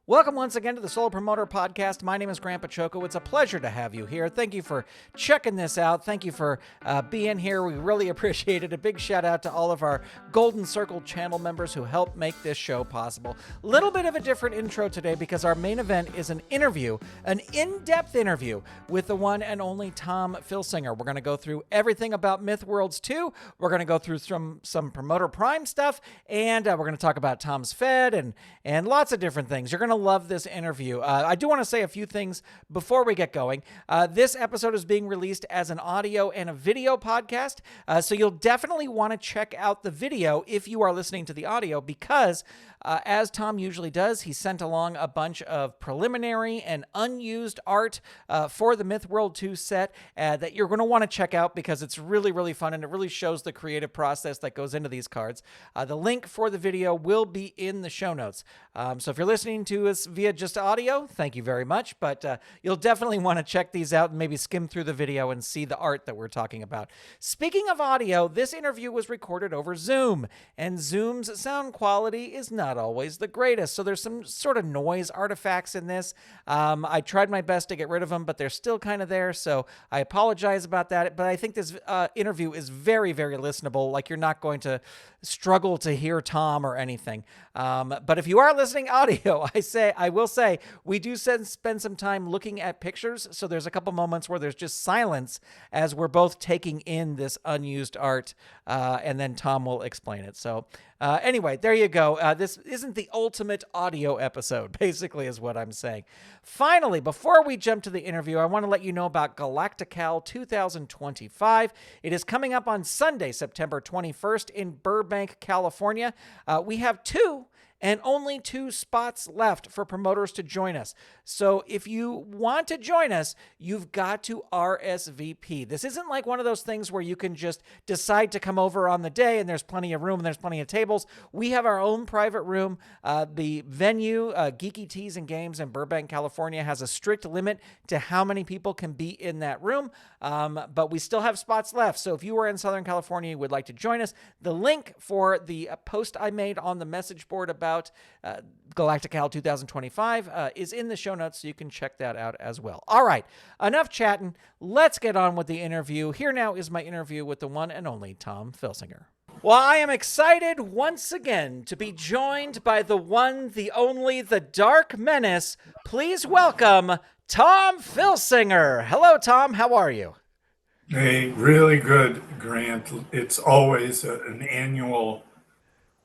Welcome once again to the Solo Promoter Podcast. My name is Grandpa Choco. It's a pleasure to have you here. Thank you for checking this out. Thank you for being here. We really appreciate it. A big shout out to all of our Golden Circle channel members who help make this show possible. A little bit of a different intro today because our main event is an interview, an in-depth interview with the one and only Tom Filsinger. We're going to go through everything about MythWorlds 2. We're going to go through some Promoter Prime stuff, and we're going to talk about Tom's Fed and lots of different things. You're going to love this interview. I do want to say a few things before we get going. This episode is being released as an audio and a video podcast, so you'll definitely want to check out the video if you are listening to the audio because as Tom usually does, he sent along a bunch of preliminary and unused art for the MythWorld 2 set that you're going to want to check out because it's really, really fun and it really shows the creative process that goes into these cards. The link for the video will be in the show notes. So if you're listening to us via just audio, thank you very much, but you'll definitely want to check these out and maybe skim through the video and see the art that we're talking about. Speaking of audio, this interview was recorded over Zoom, and Zoom's sound quality is not always the greatest. So there's some sort of noise artifacts in this. I tried my best to get rid of them, but they're still kind of there. So I apologize about that. But I think this interview is very, very listenable. Like you're not going to struggle to hear Tom or anything. But if you are listening audio, I will say we do spend some time looking at pictures. So there's a couple moments where there's just silence as we're both taking in this unused art. And then Tom will explain it. So anyway, there you go. This isn't the ultimate audio episode, basically, is what I'm saying. Finally, before we jump to the interview, I want to let you know about Galactical 2025. It is coming up on Sunday, September 21st in Burbank, California. We have only two spots left for promoters to join us. So if you want to join us, you've got to RSVP. This isn't like one of those things where you can just decide to come over on the day and there's plenty of room and there's plenty of tables. We have our own private room. The venue, Geeky Teas and Games in Burbank, California, has a strict limit to how many people can be in that room, but we still have spots left. So if you are in Southern California and would like to join us, the link for the post I made on the message board about Galactical 2025 is in the show notes, so you can check that out as well. All right, enough chatting. Let's get on with the interview. Here now is my interview with the one and only Tom Filsinger. Well, I am excited once again to be joined by the one, the only, the Dark Menace. Please welcome Tom Filsinger. Hello, Tom. How are you? Hey, really good, Grant. It's always an annual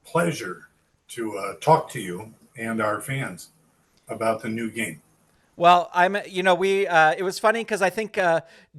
pleasure to talk to you and our fans about the new game. Well, it was funny because I think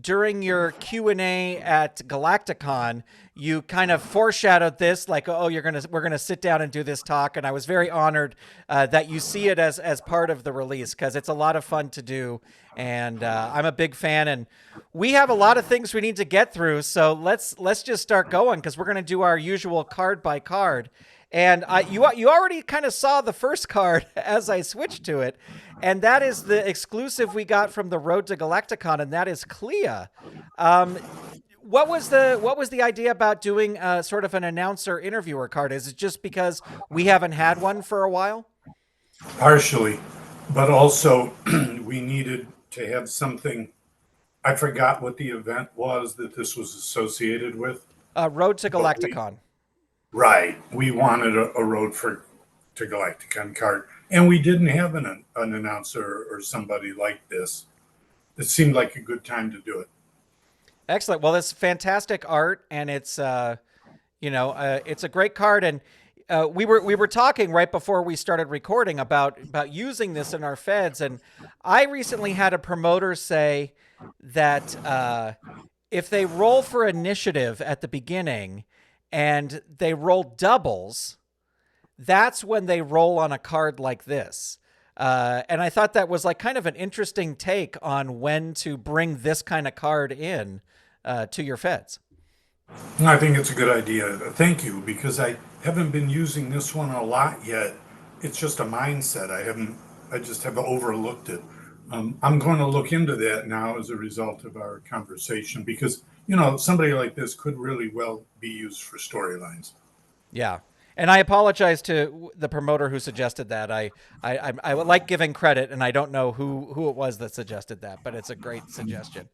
during your Q&A at Galacticon, you kind of foreshadowed this, like, oh, we're gonna sit down and do this talk, and I was very honored that you see it as part of the release because it's a lot of fun to do, and I'm a big fan, and we have a lot of things we need to get through, so let's just start going because we're gonna do our usual card by card. And you already kind of saw the first card as I switched to it, and that is the exclusive we got from the Road to Galacticon, and that is Cleia. What was the idea about doing sort of an announcer interviewer card? Is it just because we haven't had one for a while? Partially, but also we needed to have something. I forgot what the event was that this was associated with. Road to Galacticon. Right. We wanted a Road to Galacticon card, and we didn't have an announcer or somebody like this. It seemed like a good time to do it. Excellent. Well, it's fantastic art, and it's it's a great card. And we were talking right before we started recording about using this in our feds, and I recently had a promoter say that if they roll for initiative at the beginning and they roll doubles, that's when they roll on a card like this. And I thought that was like kind of an interesting take on when to bring this kind of card in to your feds. I think it's a good idea. Thank you, because I haven't been using this one a lot yet. It's just a mindset. I just have overlooked it. I'm going to look into that now as a result of our conversation because, somebody like this could really well be used for storylines. Yeah. And I apologize to the promoter who suggested that. I would like giving credit, and I don't know who it was that suggested that, but it's a great suggestion.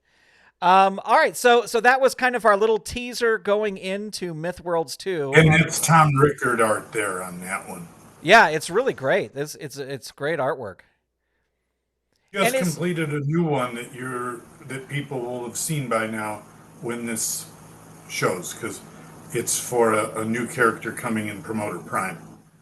All right, so that was kind of our little teaser going into MythWorlds 2. And it's Tom Rickard art there on that one. Yeah, it's really great. It's great artwork. Just completed a new one that people will have seen by now when this shows, because it's for a new character coming in Promoter Prime.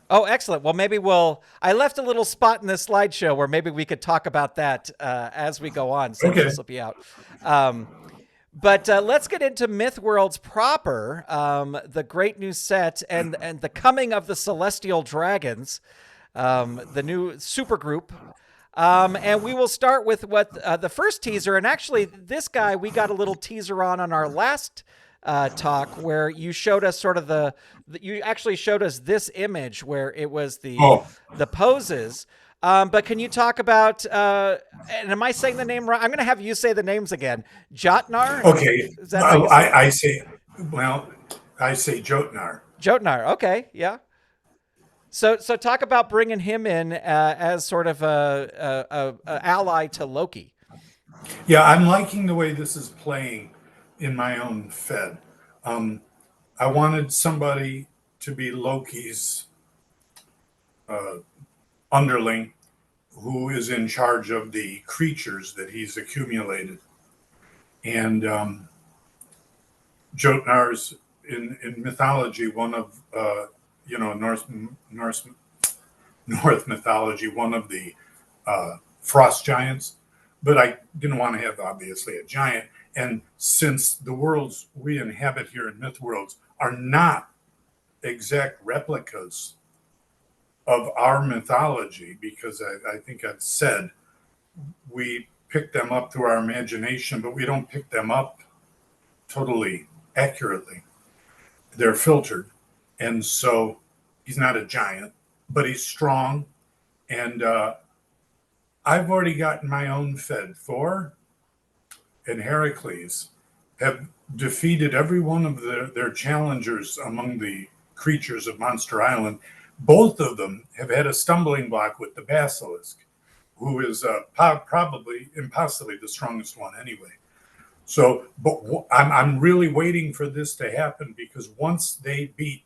Oh, excellent. Well, maybe I left a little spot in this slideshow where maybe we could talk about that as we go on, since this will be out. But let's get into MythWorlds proper, the great new set, and the coming of the Celestial Dragons, the new supergroup. And we will start with what the first teaser, and actually this guy we got a little teaser on our last talk, where you showed us sort of you actually showed us this image where it was the poses. But can you talk about, and am I saying the name right? I'm going to have you say the names again. Jotnar? Okay. Is that how you say I say Jotnar. Jotnar. Okay. Yeah. So talk about bringing him in as sort of a ally to Loki. Yeah, I'm liking the way this is playing in my own Fed. I wanted somebody to be Loki's underling, who is in charge of the creatures that he's accumulated. And Jotnar's in mythology one of North mythology, one of the frost giants. But I didn't want to have, obviously, a giant. And since the worlds we inhabit here in MythWorlds are not exact replicas of our mythology, because I think I've said we pick them up through our imagination, but we don't pick them up totally accurately. They're filtered. And so he's not a giant, but he's strong. And I've already gotten my own Fed. Thor and Heracles have defeated every one of their challengers among the creatures of Monster Island. Both of them have had a stumbling block with the Basilisk, who is probably impossibly the strongest one anyway. So, but I'm really waiting for this to happen, because once they beat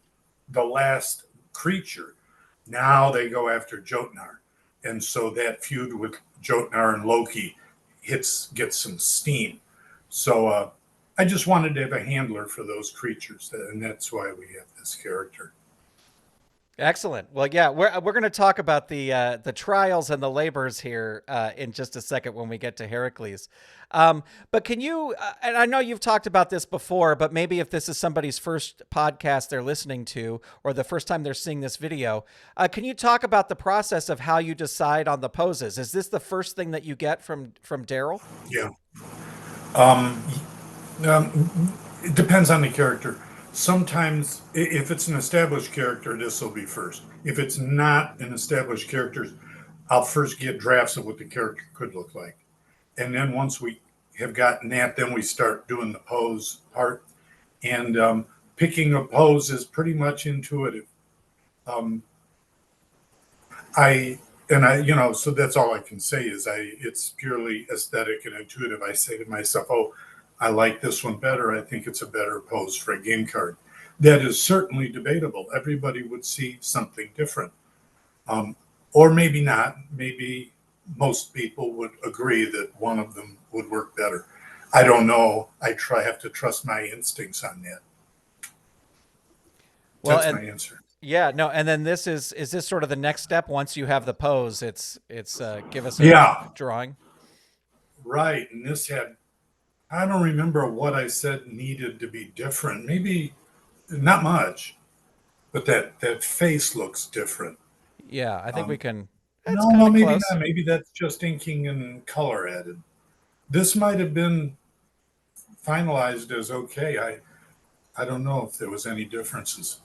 the last creature, now they go after Jotnar. And so that feud with Jotnar and Loki gets some steam. So I just wanted to have a handler for those creatures, and that's why we have this character. Excellent. Well, yeah, we're going to talk about the trials and the labors here in just a second when we get to Heracles. But can you, and I know you've talked about this before, but maybe if this is somebody's first podcast they're listening to, or the first time they're seeing this video, can you talk about the process of how you decide on the poses? Is this the first thing that you get from Daryl? Yeah. It depends on the character. Sometimes, if it's an established character, this will be first. If it's not an established character, I'll first get drafts of what the character could look like. And then once we have gotten that, then we start doing the pose part. And picking a pose is pretty much intuitive. So that's all I can say is it's purely aesthetic and intuitive. I say to myself, oh, I like this one better. I think it's a better pose for a game card. That is certainly debatable. Everybody would see something different. Or maybe not. Maybe most people would agree that one of them would work better. I don't know. I have to trust my instincts on that. That's my answer. Yeah, no, and then is this sort of the next step once you have the pose? It's give us a drawing. Right, and this had, I don't remember what I said needed to be different. Maybe not much, but that face looks different. Yeah, I think we can. No, maybe close. Not. Maybe that's just inking and color added. This might have been finalized as okay. I don't know if there was any differences.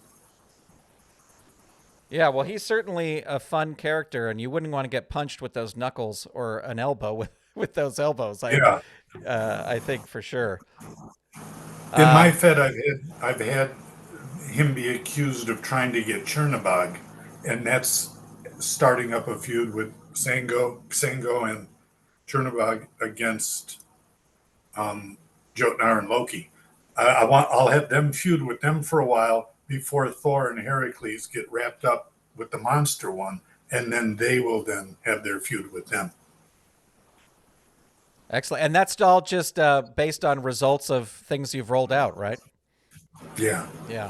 Yeah, well, he's certainly a fun character, and you wouldn't want to get punched with those knuckles or an elbow with those elbows. I think for sure. In my Fed, I've had him be accused of trying to get Chernebog, and that's starting up a feud with Xango and Chernebog against Jotnar and Loki. I'll have them feud with them for a while before Thour and Heracles get wrapped up with the monster one, and then they will then have their feud with them. Excellent. And that's all just based on results of things you've rolled out, right? Yeah. Yeah.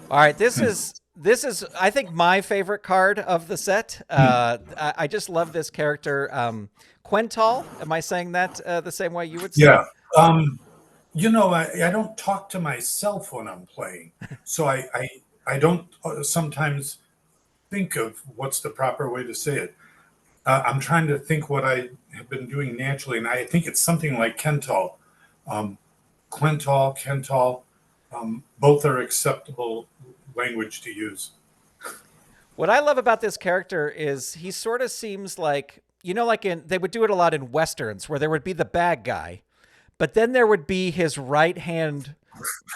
All right. This is I think my favorite card of the set. I just love this character, Quental. Am I saying that the same way you would say? Yeah. I don't talk to myself when I'm playing, so I don't sometimes think of what's the proper way to say it. I'm trying to think what I have been doing naturally, and I think it's something like Quental. Quental, both are acceptable language to use. What I love about this character is he sort of seems like, like they would do it a lot in Westerns where there would be the bad guy, but then there would be his right-hand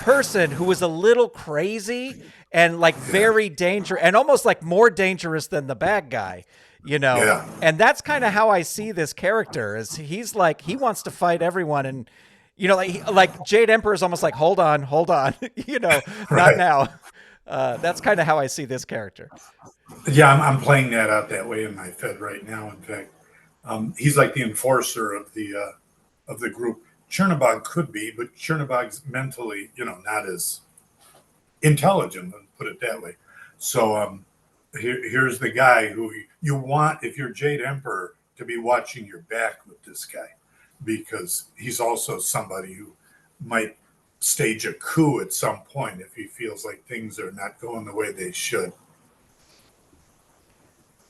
person who was a little crazy and like very dangerous and almost like more dangerous than the bad guy. Yeah. And that's kind of how I see this character is he's like, he wants to fight everyone. And, like Jaide Emperor is almost like, hold on, Right. Not now. That's kind of how I see this character. Yeah, I'm playing that out that way in my Fed right now. In fact, he's like the enforcer of the group. Chernebog could be, but Chernebog's mentally, not as intelligent, let's put it that way. So here's the guy who you want, if you're Jaide Emperor, to be watching your back with this guy, because he's also somebody who might stage a coup at some point if he feels like things are not going the way they should.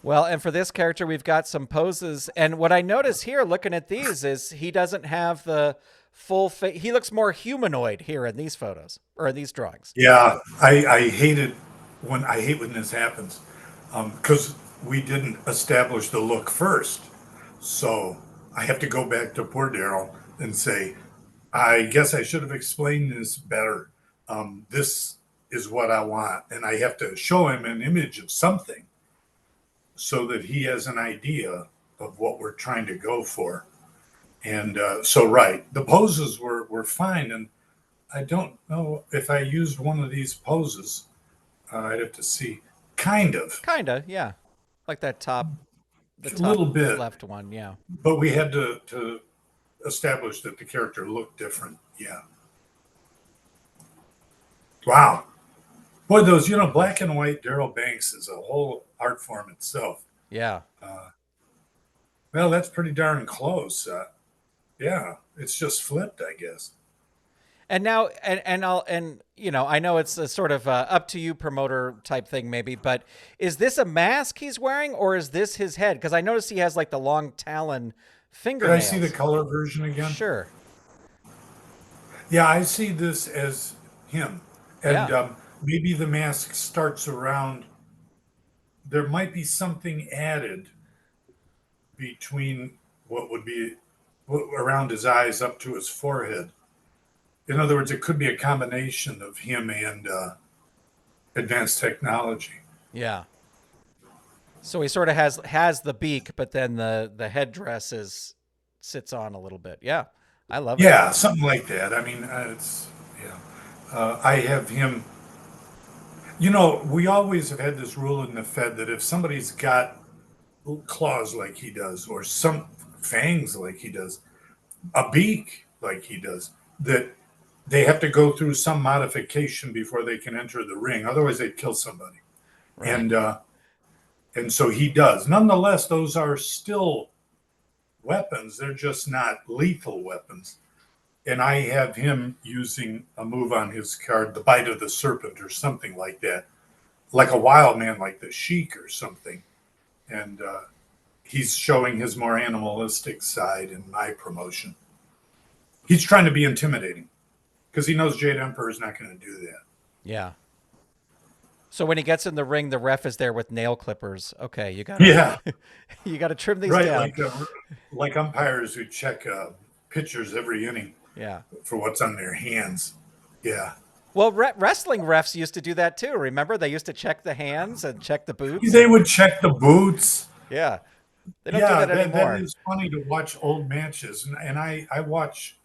Well, and for this character, we've got some poses. And what I notice here, looking at these, is he doesn't have the full face. He looks more humanoid here in these photos or in these drawings. Yeah, I hate when this happens, because we didn't establish the look first. So I have to go back to poor Daryl and say, I guess I should have explained this better. This is what I want. And I have to show him an image of something so that he has an idea of what we're trying to go for. And right, the poses were fine. And I don't know if I used one of these poses. I'd have to see. Kind of, yeah. Like that top, a little bit left one, yeah. But we had to establish that the character looked different. Yeah. Wow. Boy, those, black and white Daryl Banks is a whole art form itself. Yeah. Well, that's pretty darn close. Yeah, it's just flipped, I guess. And now, I know it's a sort of up to you promoter type thing maybe, but is this a mask he's wearing or is this his head? Because I noticed he has like the long talon fingernails. Can I see the color version again? Sure. Yeah, I see this as him. And Yeah. Maybe the mask starts around. There might be something added between what would be around his eyes up to his forehead. In other words, it could be a combination of him and advanced technology. Yeah. So he sort of has the beak, but then the headdress sits on a little bit. Yeah, I love it. Yeah, something like that. I mean, I have him. We always have had this rule in the Fed that if somebody's got claws like he does, or some fangs like he does, a beak like he does, that they have to go through some modification before they can enter the ring. Otherwise, they'd kill somebody. Right. And so he does. Nonetheless, those are still weapons. They're just not lethal weapons. And I have him using a move on his card, the Bite of the Serpent or something like that, like a wild man like the Sheik or something. And he's showing his more animalistic side in my promotion. He's trying to be intimidating because he knows Jaide Emperor is not going to do that. Yeah. So when he gets in the ring, the ref is there with nail clippers. Okay, you got you got to trim these down. Like umpires who check pitchers every inning. Yeah. For what's on their hands. Yeah. Well, wrestling refs used to do that too. Remember, they used to check the hands and check the boots. They would check the boots. Yeah, they don't do Yeah, that that anymore. is funny to watch old matches, and I watch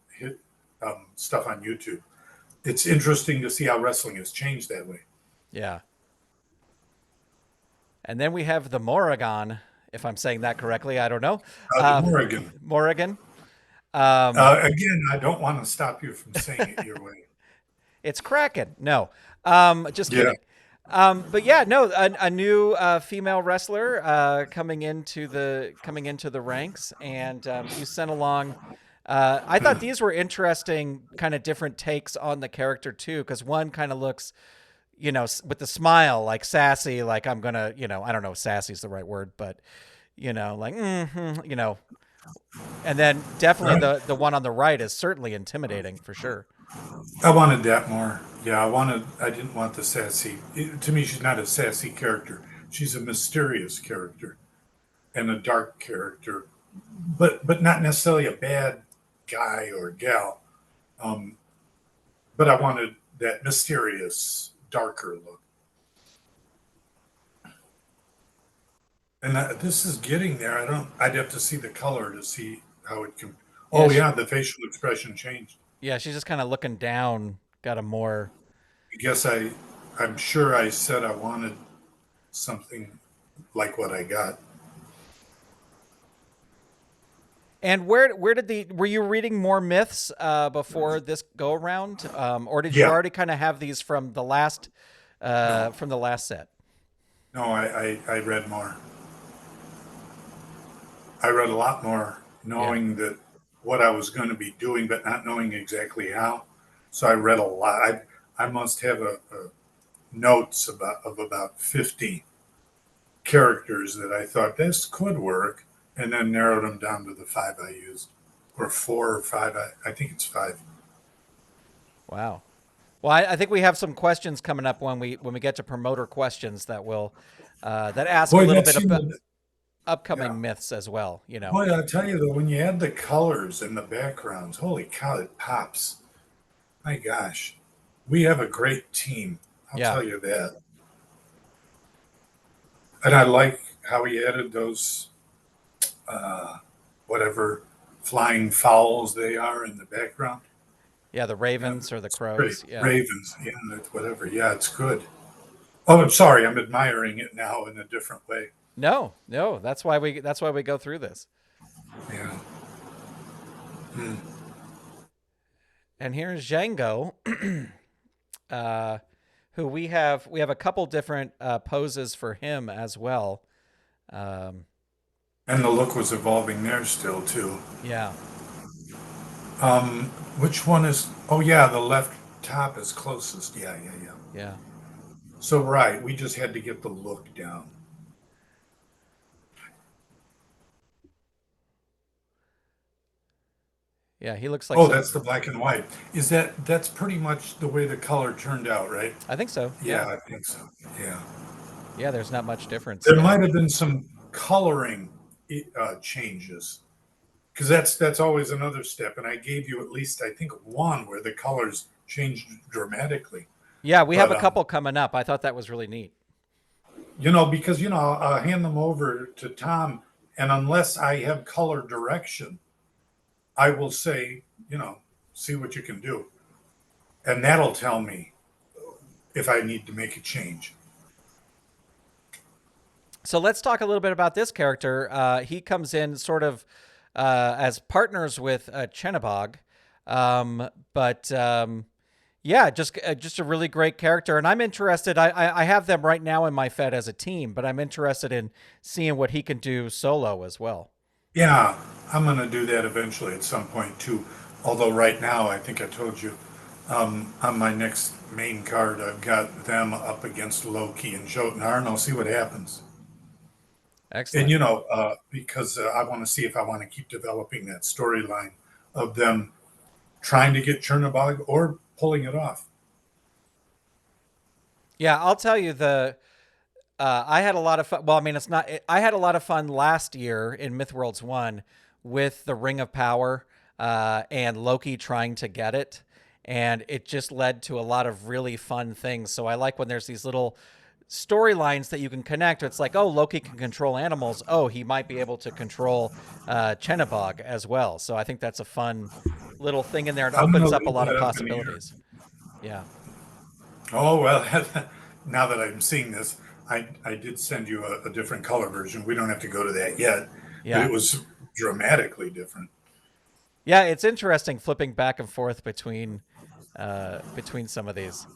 stuff on YouTube. It's interesting to see how wrestling has changed that way. Yeah. And then we have the Mouragan, if I'm saying that correctly. I don't know. The Mouragan. Mouragan. Again, I don't want to stop you from saying it your way. It's Kraken. No, just Yeah. kidding. But yeah, no, a new female wrestler coming into the ranks, and you sent along. I thought these were interesting, kind of different takes on the character too, because one kind of looks, with the smile, like sassy, like I'm gonna, I don't know if sassy is the right word, but like, and then definitely the one on the right is certainly intimidating for sure. I wanted that more. Yeah, I didn't want the sassy. To me, she's not a sassy character. She's a mysterious character and a dark character, but not necessarily a bad guy or gal. But I wanted that mysterious, darker look. And this is getting there. I'd have to see the color to see how it can. Oh yeah, the facial expression changed. Yeah, she's just kind of looking down. Got a more. I guess I'm sure I said I wanted something like what I got. And were you reading more myths before this go around, or did you already kind of have these from the last set? No, I read more. I read a lot more, knowing that what I was going to be doing, but not knowing exactly how. So I read a lot. I must have a notes of about 50 characters that I thought this could work, and then narrowed them down to the 5 I used, or 4 or 5. I think it's 5. Wow. Well, I think we have some questions coming up when we get to promoter questions that will that ask a little bit about upcoming myths as well. Boy, I'll tell you though, when you add the colors and the backgrounds, holy cow, it pops. My gosh, we have a great team. I'll tell you that. And I like how he added those, whatever flying fowls they are in the background. Yeah, the ravens or the crows. Yeah. Ravens, whatever. Yeah, it's good. Oh, I'm sorry. I'm admiring it now in a different way. No, that's why we go through this. Yeah. And here's Xango, who we have a couple different poses for him as well. And the look was evolving there still too. Yeah. Which one is? Oh yeah, the left top is closest. Yeah. So right, we just had to get the look down. Yeah, he looks like. Oh, that's the black and white. That's pretty much the way the color turned out, right? I think so. Yeah, I think so. Yeah. Yeah, there's not much difference. There might have been some coloring changes, because that's always another step. And I gave you at least, I think, one where the colors changed dramatically. Yeah, we have a couple coming up. I thought that was really neat. Because I'll hand them over to Tom, and unless I have color direction, I will say, see what you can do. And that'll tell me if I need to make a change. So let's talk a little bit about this character. He comes in sort of as partners with Chernebog. Just a really great character. And I'm interested. I have them right now in my Fed as a team, but I'm interested in seeing what he can do solo as well. Yeah, I'm going to do that eventually at some point too. Although right now, I think I told you, on my next main card, I've got them up against Loki and Jotnar, and I'll see what happens. Excellent. And, because I want to see if I want to keep developing that storyline of them trying to get Chernebog or pulling it off. Yeah, I'll tell you I had a lot of fun. Well, I mean, I had a lot of fun last year in Mythworlds 1 with the Ring of Power and Loki trying to get it. and it just led to a lot of really fun things. So I like when there's these little storylines that you can connect. It's like, oh, Loki can control animals. Oh, he might be able to control Chernebog as well. So I think that's a fun little thing in there. It I'm gonna opens up a look lot of that up in here. possibilities. Yeah. Oh well, now that I'm seeing this, I did send you a different color version. We don't have to go to that yet, but Yeah. it was dramatically different. Yeah, it's interesting flipping back and forth between some of these.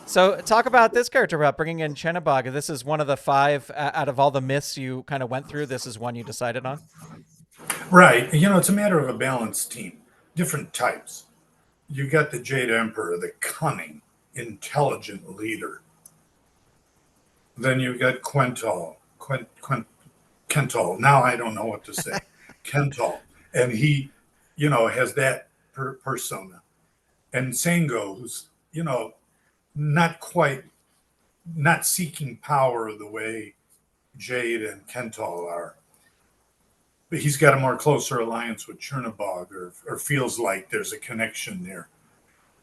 So talk about this character, about bringing in Chernebog. This is one of the 5 out of all the myths you kind of went through. This is one you decided on. Right. It's a matter of a balanced team, different types. You got the Jaide Emperor, the cunning, intelligent leader. Then you got Quental. Now I don't know what to say. Quental. And he, has that persona. And Xango, who's, not quite, not seeking power the way Jade and Quental are. But he's got a more closer alliance with Chernebog, or feels like there's a connection there.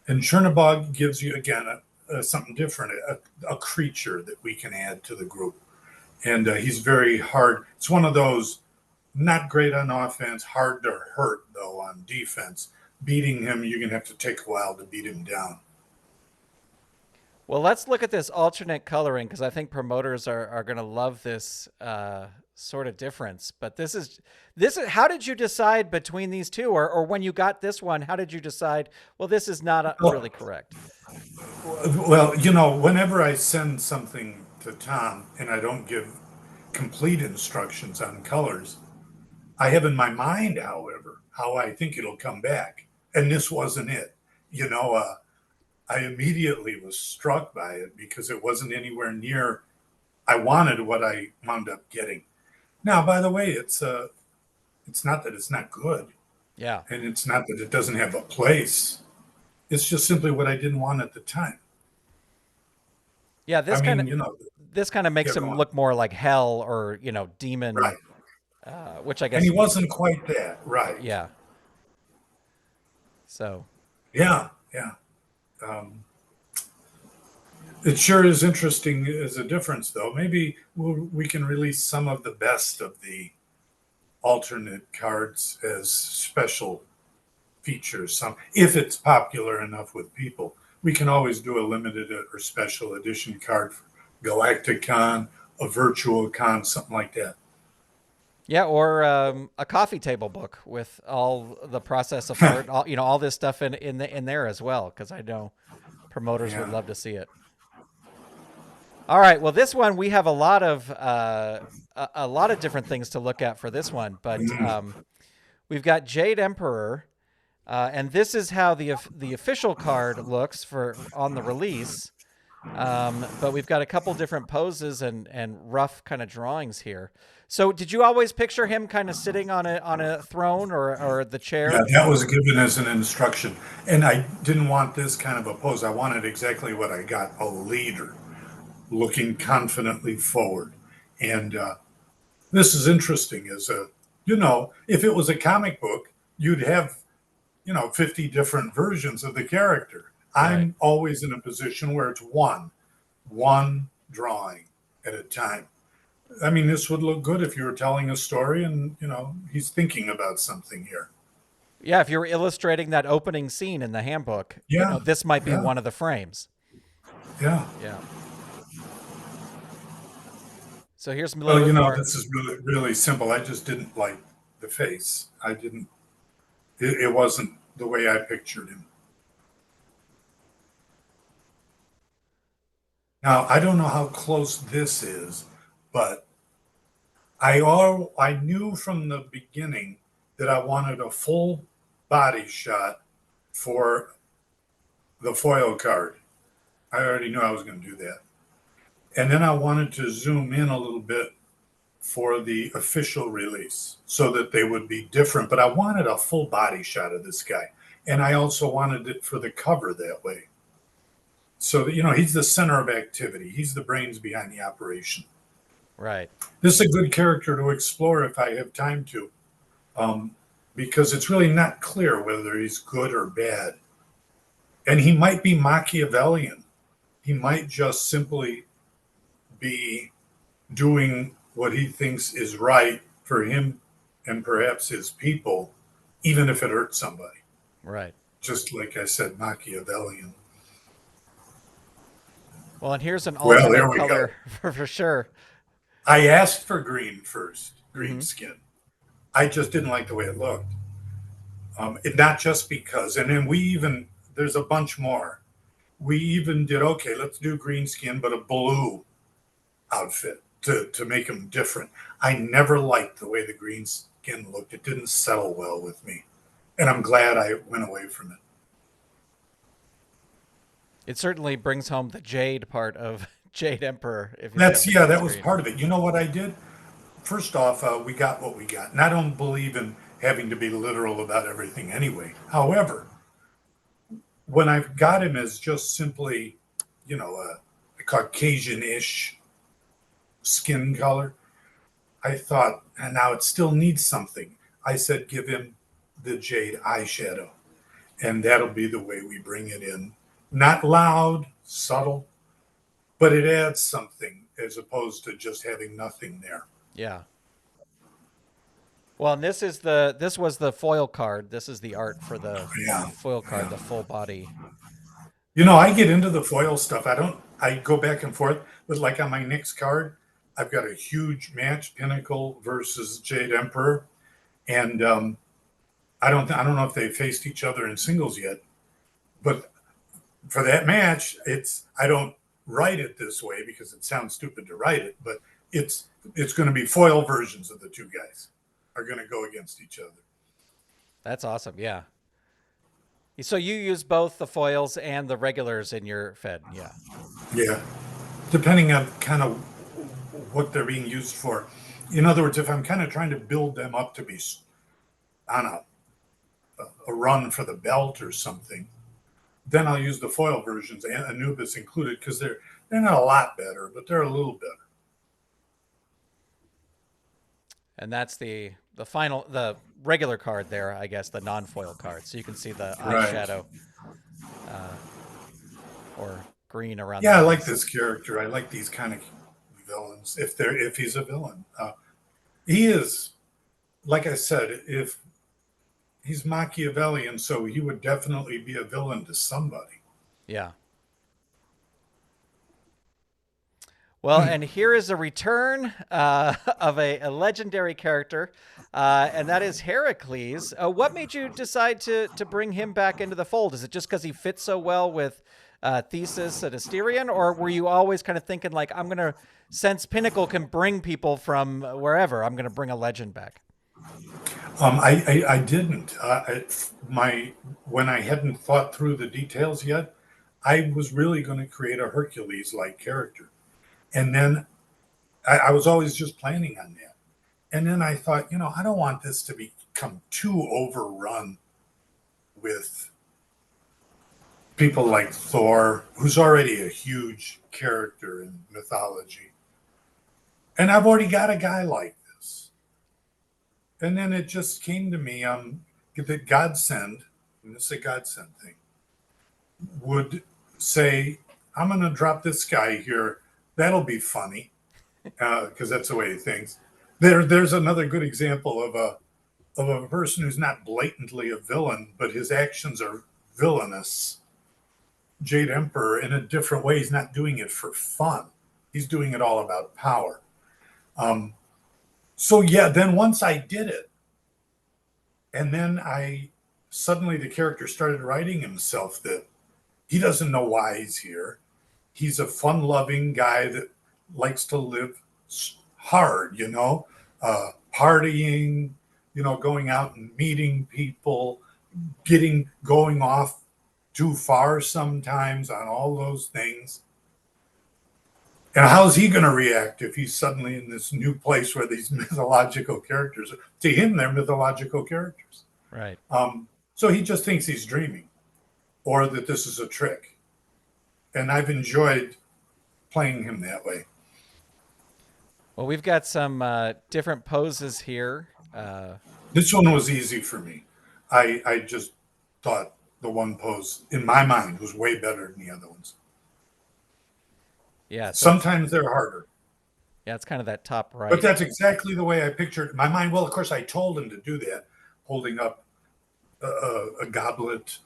And Chernebog gives you, again, something different, a creature that we can add to the group. And he's very hard. It's one of those not great on offense, hard to hurt, though, on defense. Beating him, you're going to have to take a while to beat him down. Well, let's look at this alternate coloring, because I think promoters are going to love this sort of difference. But this is how did you decide between these two, or when you got this one, how did you decide, well, this is not really correct? Well, whenever I send something to Tom and I don't give complete instructions on colors, I have in my mind, however, how I think it'll come back. And this wasn't it. I immediately was struck by it because it wasn't anywhere near. I wanted what I wound up getting. Now, by the way, it's not that it's not good. Yeah. And it's not that it doesn't have a place. It's just simply what I didn't want at the time. Yeah, this kind of makes him look more like hell, or demon, right? Which I guess. And he wasn't quite that, right? Yeah. So. Yeah. It sure is interesting as a difference, though. Maybe we can release some of the best of the alternate cards as special features. Some, if it's popular enough with people, we can always do a limited or special edition card for Galacticon, a virtual con, something like that. Yeah, or a coffee table book with all the process of art, all this stuff in there as well, because I know promoters would love to see it. All right, well, this one we have a lot of different things to look at for this one, but we've got Jaide Emperor, and this is how the official card looks on the release. But we've got a couple different poses and rough kind of drawings here. So did you always picture him kind of sitting on a throne or the chair? Yeah, that was given as an instruction. And I didn't want this kind of a pose. I wanted exactly what I got, a leader looking confidently forward. And this is interesting if it was a comic book, you'd have, 50 different versions of the character. Right. I'm always in a position where it's one drawing at a time. I mean, this would look good if you were telling a story and, he's thinking about something here. Yeah, if you were illustrating that opening scene in the handbook, this might be one of the frames. Yeah. Yeah. So here's a little bit more. This is really, really simple. I just didn't like the face. It wasn't the way I pictured him. Now, I don't know how close this is, but I knew from the beginning that I wanted a full body shot for the foil card. I already knew I was going to do that. And then I wanted to zoom in a little bit for the official release so that they would be different. But I wanted a full body shot of this guy. And I also wanted it for the cover that way. So that, he's the center of activity. He's the brains behind the operation. Right. This is a good character to explore if I have time to, because it's really not clear whether he's good or bad. And he might be Machiavellian. He might just simply be doing what he thinks is right for him and perhaps his people, even if it hurts somebody. Right. Just like I said, Machiavellian. Well, and here's an Well, there alternate we color go. for sure. I asked for green first, green Mm-hmm. skin. I just didn't like the way it looked. Not just because, and then there's a bunch more. We even did, okay, let's do green skin, but a blue outfit to make him different. I never liked the way the green skin looked. It didn't settle well with me. And I'm glad I went away from it. It certainly brings home the jade part of Jaide Emperor. If you That was part of it. You know what I did? First off, we got what we got. And I don't believe in having to be literal about everything anyway. However, when I got him as just simply, a Caucasian-ish skin color, I thought, and now it still needs something. I said, give him the jade eyeshadow, and that'll be the way we bring it in. Not loud, subtle, but it adds something as opposed to just having nothing there. Yeah. Well, and this was the foil card. This is the art for the Yeah, foil card, yeah. the full body. I get into the foil stuff. I go back and forth, but like on my next card, I've got a huge match, Pinnacle versus Jaide Emperor, and I don't know if they faced each other in singles yet, but for that match, I don't write it this way because it sounds stupid to write it, but it's going to be foil versions of the two guys are going to go against each other. That's awesome. Yeah. So you use both the foils and the regulars in your Fed. Yeah. Yeah, depending on kind of what they're being used for. In other words, if I'm kind of trying to build them up to be on a run for the belt or something, then I'll use the foil versions, and Anubis included, because they're not a lot better, but they're a little better. And that's the regular card there, I guess, the non-foil card. So you can see the eyeshadow or green around. Yeah, I like this character. I like these kind of villains. If he's a villain, he is. Like I said, if he's Machiavellian, so he would definitely be a villain to somebody. Yeah. Well, and here is a return of a legendary character, and that is Heracles. What made you decide to bring him back into the fold? Is it just because he fits so well with Theseus and Asterion, or were you always kind of thinking like, since Pinnacle can bring people from wherever, I'm going to bring a legend back? I didn't. When I hadn't thought through the details yet, I was really going to create a Hercules-like character. And then I was always just planning on that. And then I thought, I don't want this to become too overrun with people like Thour, who's already a huge character in mythology. And I've already got a guy like this. And then it just came to me that Godsend, and this is a Godsend thing, would say, I'm going to drop this guy here. That'll be funny, because that's the way he thinks. There's another good example of a person who's not blatantly a villain, but his actions are villainous. Jaide Emperor, in a different way, he's not doing it for fun. He's doing it all about power. So yeah, then once I did it, and then suddenly the character started writing himself that he doesn't know why he's here. He's a fun-loving guy that likes to live hard, partying, going out and meeting people, going off too far sometimes on all those things. And how's he going to react if he's suddenly in this new place where these mythological characters, to him, they're mythological characters. Right. So he just thinks he's dreaming or that this is a trick. And I've enjoyed playing him that way. Well, we've got some different poses here. This one was easy for me. I just thought, the one pose, in my mind, was way better than the other ones. Yeah. So Sometimes they're harder. yeah, it's kind of that top right. But that's exactly the way I pictured it in my mind. Well, of course, I told him to do that, holding up a goblet,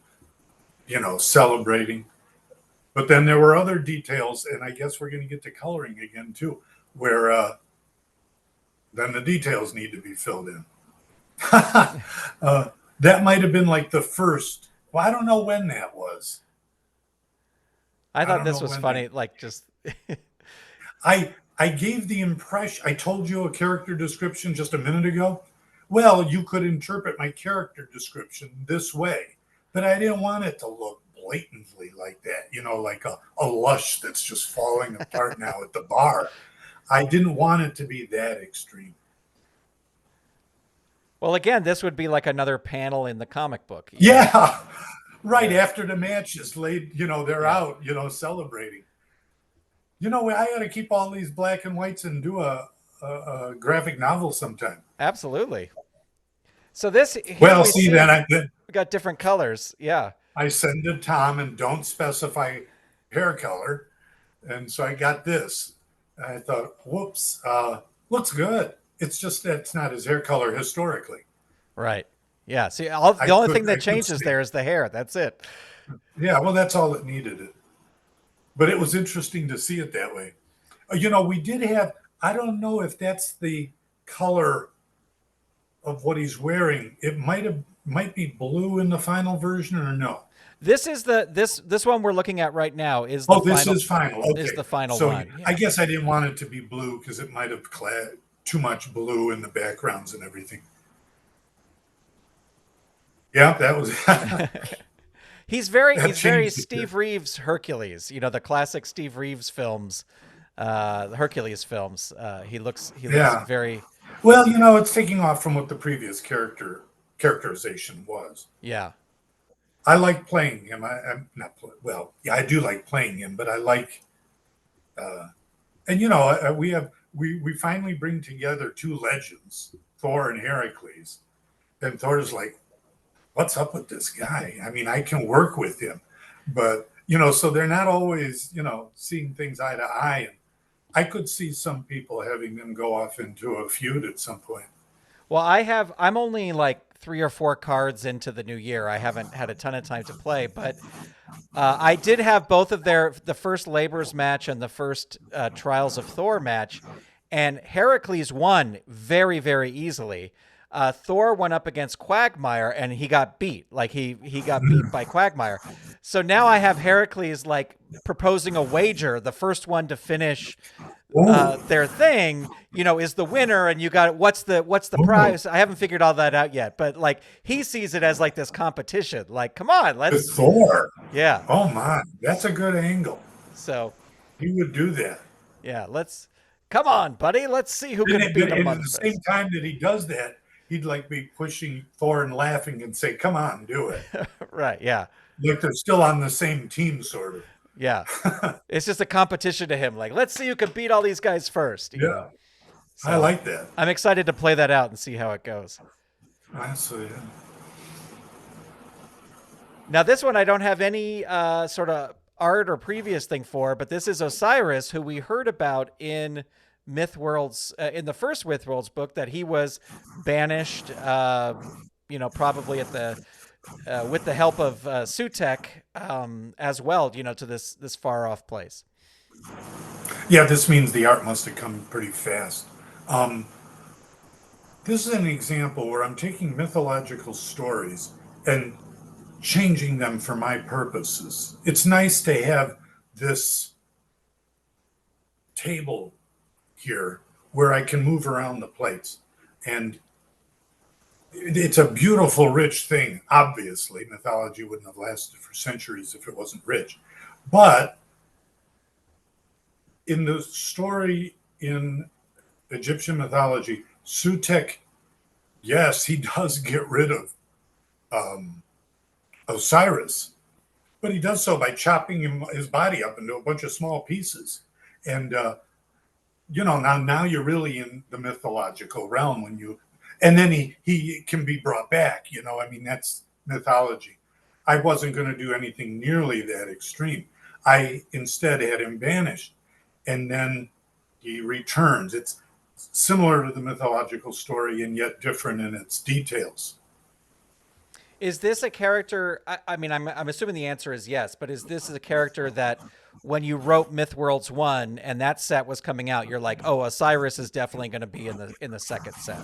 celebrating. But then there were other details, and I guess we're going to get to coloring again, too, where then the details need to be filled in. That might have been like the first. Well, I don't know when that was. I thought this was funny. Like just. I gave the impression. I told you a character description just a minute ago. Well, you could interpret my character description this way, but I didn't want it to look blatantly like that. Like a lush that's just falling apart now at the bar. I didn't want it to be that extreme. Well, again, this would be like another panel in the comic book. Yeah, right. Yeah. After the match is laid, they're out, celebrating. I ought to keep all these black and whites and do a graphic novel sometime. Absolutely. So this. Well, see, then we got different colors. Yeah. I send to Tom and don't specify hair color, and so I got this. And I thought, whoops, looks good. It's just that it's not his hair color historically. Right. Yeah. See, the only thing that changes there is the hair. That's it. Yeah. Well, that's all that needed it. But it was interesting to see it that way. We did have, I don't know if that's the color of what he's wearing. It might be blue in the final version or no. This is this one we're looking at right now is the this is final. Okay. Is the final so one. Yeah. I guess I didn't want it to be blue because it might have too much blue in the backgrounds and everything. Yeah, that was. He's very Steve Reeves Hercules. The classic Steve Reeves films, the Hercules films. He looks very. Well, it's taking off from what the previous characterization was. Yeah. I like playing him. I'm not well. Yeah, I do like playing him, but I like. And we finally bring together two legends, Thour and Heracles, and Thor's like, what's up with this guy? I mean, I can work with him, but so they're not always seeing things eye to eye, and I could see some people having them go off into a feud at some point. Well, I'm only like 3 or 4 cards into the new year. I haven't had a ton of time to play, but I did have both of the first Labor's match and the first Trials of Thour match, and Heracles won very, very easily. Thour went up against Quagmire and he got beat. Like he got beat by Quagmire. So now I have Heracles like proposing a wager. The first one to finish their thing, is the winner. And you got what's the prize? I haven't figured all that out yet. But like he sees it as like this competition. Like, come on, let's Thour. Yeah. Oh my, that's a good angle. So he would do that. Yeah, come on, buddy. Let's see who can beat him. At the same time that he does that, he'd like be pushing Thour and laughing and say, come on, do it. Right, yeah. Like they're still on the same team, sort of. Yeah. It's just a competition to him. Like, let's see who can beat all these guys first. Yeah. So I like that. I'm excited to play that out and see how it goes. Honestly, yeah. Now, this one I don't have any sort of art or previous thing for, but this is Osiris, who we heard about in Mythworld's in the first Mythworld's book, that he was banished, probably at the with the help of Sutek as well, to this far off place. Yeah, this means the art must have come pretty fast. This is an example where I'm taking mythological stories and changing them for my purposes. It's nice to have this table here where I can move around the plates, and it's a beautiful, rich thing. Obviously, mythology wouldn't have lasted for centuries if it wasn't rich. But in the story in Egyptian mythology, Sutek, yes, he does get rid of Osiris, but he does so by chopping his body up into a bunch of small pieces. And now you're really in the mythological realm and then he can be brought back. That's mythology. I wasn't going to do anything nearly that extreme. I instead had him banished, and then he returns. It's similar to the mythological story and yet different in its details. Is this a character? I mean, I'm assuming the answer is yes, but is this a character that when you wrote Mythworlds 1 and that set was coming out, you're like, oh, Osiris is definitely going to be in the second set?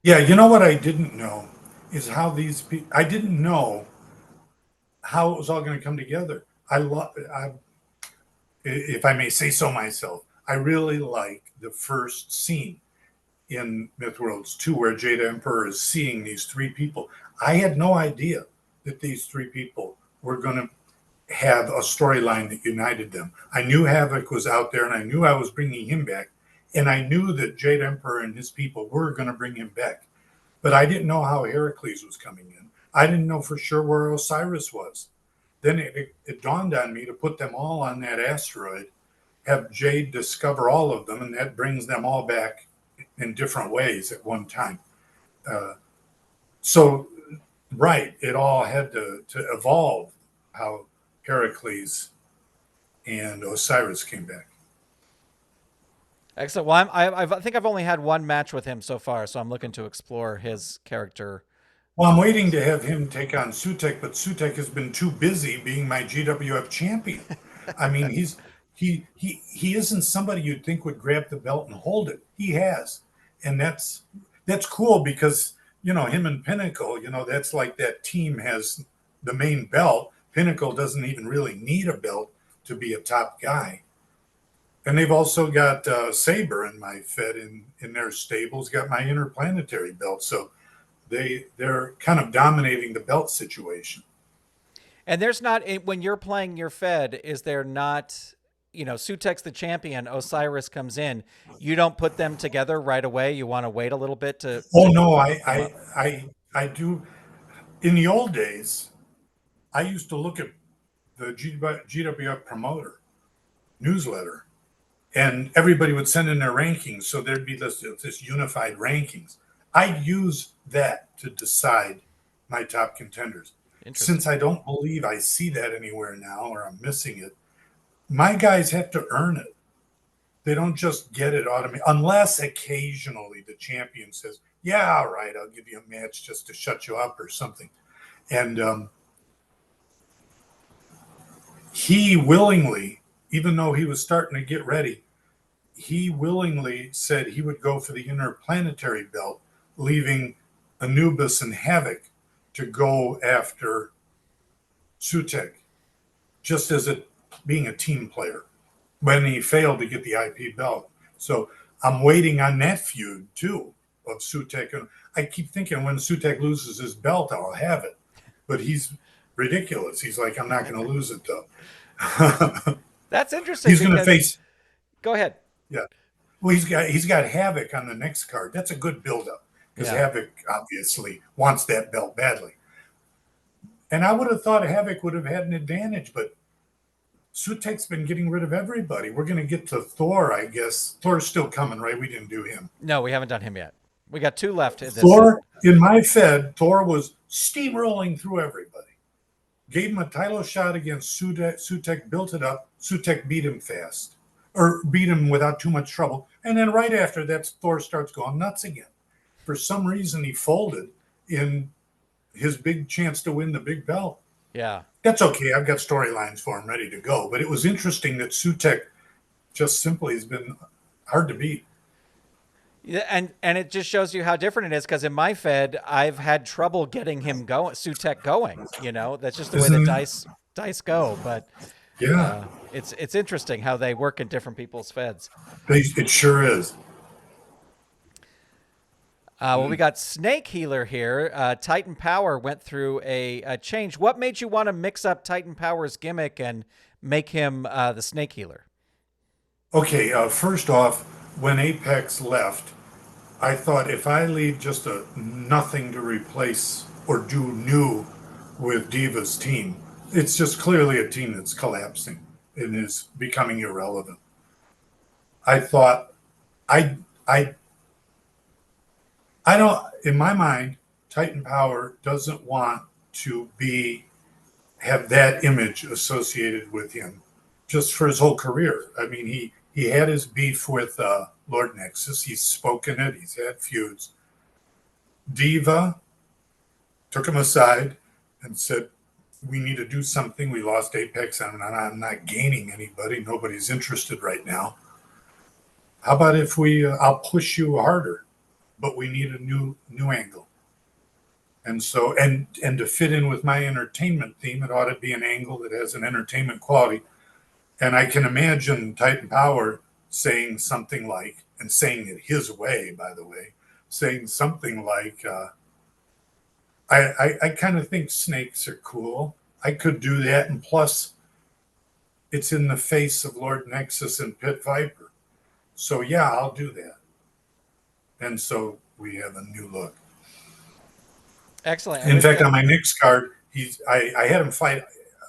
Yeah, you know what I didn't know is how these people. I didn't know how it was all going to come together. If I may say so myself, I really like the first scene in Mythworlds 2 where Jaide Emperor is seeing these three people. I had no idea that these three people were going to have a storyline that united them. I knew Havoc was out there and I knew I was bringing him back. And I knew that Jaide Emperor and his people were going to bring him back. But I didn't know how Heracles was coming in. I didn't know for sure where Osiris was. Then it dawned on me to put them all on that asteroid, have Jade discover all of them, and that brings them all back in different ways at one time. So, right, it all had to evolve how Heracles and Osiris came back. Excellent. Well, I think I've only had one match with him so far, so I'm looking to explore his character. Well, I'm waiting to have him take on Sutek, but Sutek has been too busy being my GWF champion. I mean, he isn't somebody you'd think would grab the belt and hold it. He has, and that's cool because him and Pinnacle, that's like that team has the main belt. Pinnacle doesn't even really need a belt to be a top guy. And they've also got Saber in my Fed in their stables, got my interplanetary belt. So they're kind of dominating the belt situation. And there's not, when you're playing your Fed, is there not, Sutek's the champion, Osiris comes in, you don't put them together right away? You want to wait a little bit to... Oh, no, I do. In the old days, I used to look at the GWF promoter newsletter, and everybody would send in their rankings. So there'd be this unified rankings. I'd use that to decide my top contenders. Since I don't believe I see that anywhere now, or I'm missing it, my guys have to earn it. They don't just get it automatically, unless occasionally the champion says, yeah, all right, I'll give you a match just to shut you up or something. And he willingly, even though he was starting to get ready, he willingly said he would go for the interplanetary belt, leaving Anubis and Havoc to go after Sutek, just as being a team player, when he failed to get the IP belt. So I'm waiting on that feud, too, of Sutek. And I keep thinking when Sutek loses his belt, I'll have it. But he's ridiculous. He's like, I'm not going to lose it, though. That's interesting. He's going to face... Go ahead. Yeah. Well, he's got Havoc on the next card. That's a good build-up, because Havoc obviously wants that belt badly. And I would have thought Havoc would have had an advantage, but Sutek's been getting rid of everybody. We're going to get to Thour, I guess. Thor's still coming, right? We didn't do him. No, we haven't done him yet. We got two left. Thour, in my Fed, Thour was steamrolling through everybody. Gave him a title shot against Sutek. Sutek built it up. Sutek beat him fast, or beat him without too much trouble. And then right after that, Thour starts going nuts again. For some reason, he folded in his big chance to win the big belt. Yeah. That's okay. I've got storylines for him ready to go. But it was interesting that Sutek just simply has been hard to beat. Yeah, and it just shows you how different it is, because in my Fed, I've had trouble getting him going, Sutek going. That's just the way the dice go. But yeah, it's interesting how they work in different people's Feds. It sure is. Well, we got Snake Healer here. Titan Power went through a change. What made you want to mix up Titan Power's gimmick and make him the Snake Healer? Okay, first off, when Apex left, I thought if I leave just a nothing to replace or do new with Diva's team, it's just clearly a team that's collapsing and is becoming irrelevant. I thought I don't, in my mind, Titan Power doesn't want to be have that image associated with him just for his whole career. I mean, he had his beef with Lord Nexus. He's spoken it. He's had feuds. Diva took him aside and said, we need to do something. We lost Apex. I'm not gaining anybody. Nobody's interested right now. How about if I'll push you harder, but we need a new angle. And so, and to fit in with my entertainment theme, it ought to be an angle that has an entertainment quality. And I can imagine Titan Power saying something like, and saying it his way, by the way, saying something like, I kind of think snakes are cool. I could do that. And plus, it's in the face of Lord Nexus and Pit Viper. So, yeah, I'll do that. And so we have a new look. Excellent. In fact, on my Nyx card, I had him fight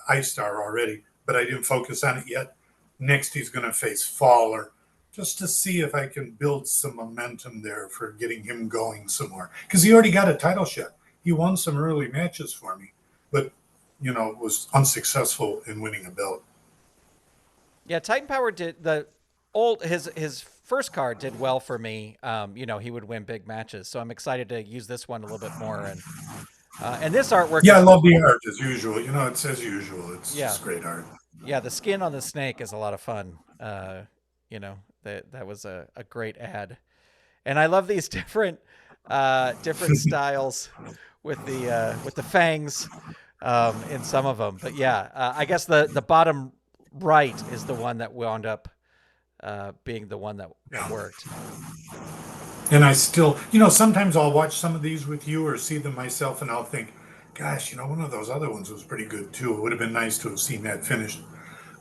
Ice Star already, but I didn't focus on it yet. Next, he's going to face Faller, just to see if I can build some momentum there for getting him going some more. Because he already got a title shot. He won some early matches for me, but, was unsuccessful in winning a belt. Yeah, Titan Power did his first card did well for me. He would win big matches, so I'm excited to use this one a little bit more. And this artwork. Yeah, I love the art as usual. It's as usual. It's just great art. Yeah, the skin on the snake is a lot of fun. That was a great ad, and I love these different styles with the fangs in some of them. But yeah, I guess the bottom right is the one that wound up being the one that worked. And I still, sometimes I'll watch some of these with you or see them myself, and I'll think, gosh, one of those other ones was pretty good too. It would have been nice to have seen that finished.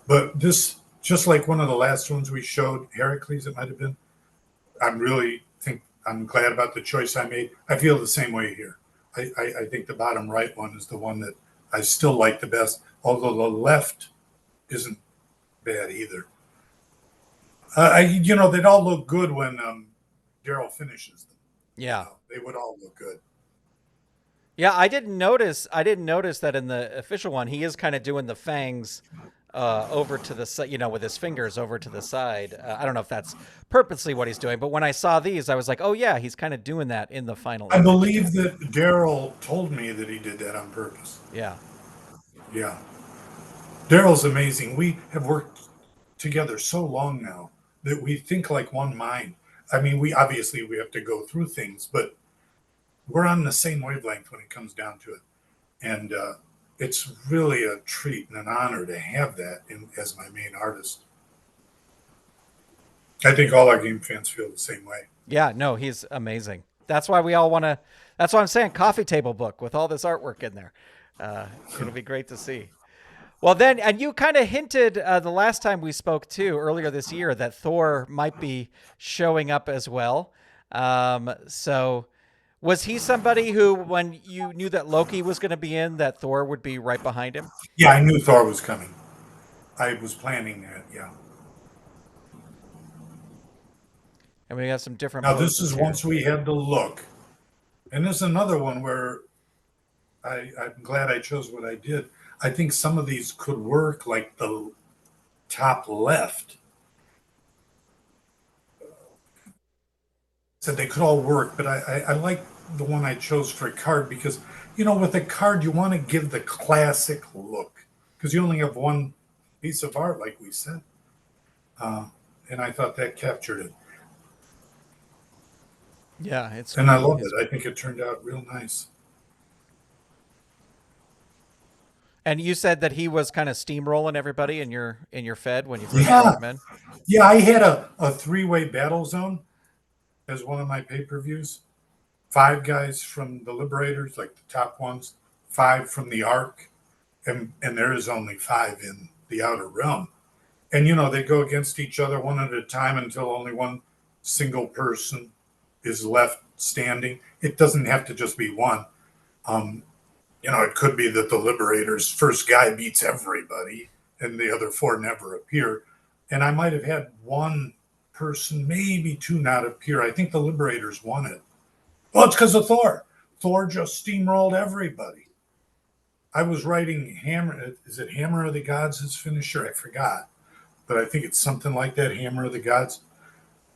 But this, just like one of the last ones we showed, Heracles, it might have been, I'm glad about the choice I made. I feel the same way here. I think the bottom right one is the one that I still like the best, although the left isn't bad either. They'd all look good when Daryl finishes them. Yeah, they would all look good. Yeah, I didn't notice that in the official one he is kind of doing the fangs over to the side, with his fingers over to the side. I don't know if that's purposely what he's doing, but when I saw these, I was like, oh yeah, he's kind of doing that in the final. I believe that Daryl told me that he did that on purpose. Yeah. Yeah. Daryl's amazing. We have worked together so long now that we think like one mind. I mean, we have to go through things, but we're on the same wavelength when it comes down to it. And it's really a treat and an honor to have that as my main artist. I think all our game fans feel the same way. Yeah, no, he's amazing. That's why we all want to, that's why I'm saying coffee table book with all this artwork in there. It'll be great to see. Well, then, and you kind of hinted the last time we spoke too, earlier this year, that Thour might be showing up as well. So was he somebody who, when you knew that Loki was going to be in, that Thour would be right behind him? Yeah, I knew Thour was coming. I was planning that, yeah. And we got some different. Now, this is once we had the look. And this is another one where I'm glad I chose what I did. I think some of these could work, like the top left. So they could all work, but I like the one I chose for a card because, with a card, you want to give the classic look because you only have one piece of art, like we said. And I thought that captured it. Yeah, and I love it. I think it turned out real nice. And you said that he was kind of steamrolling everybody in your Fed when you first brought him in? Yeah, I had a three-way battle zone as one of my pay-per-views. 5 guys from the Liberators, like the top ones, 5 from the Ark, and there is only 5 in the Outer Realm. And, they go against each other one at a time until only one single person is left standing. It doesn't have to just be one. It could be that the Liberators' first guy beats everybody and the other 4 never appear. And I might have had one person, maybe 2 not appear. I think the Liberators won it. Well, it's because of Thour. Thour just steamrolled everybody. I was writing Hammer. Is it Hammer of the Gods? His finisher? I forgot, but I think it's something like that. Hammer of the Gods.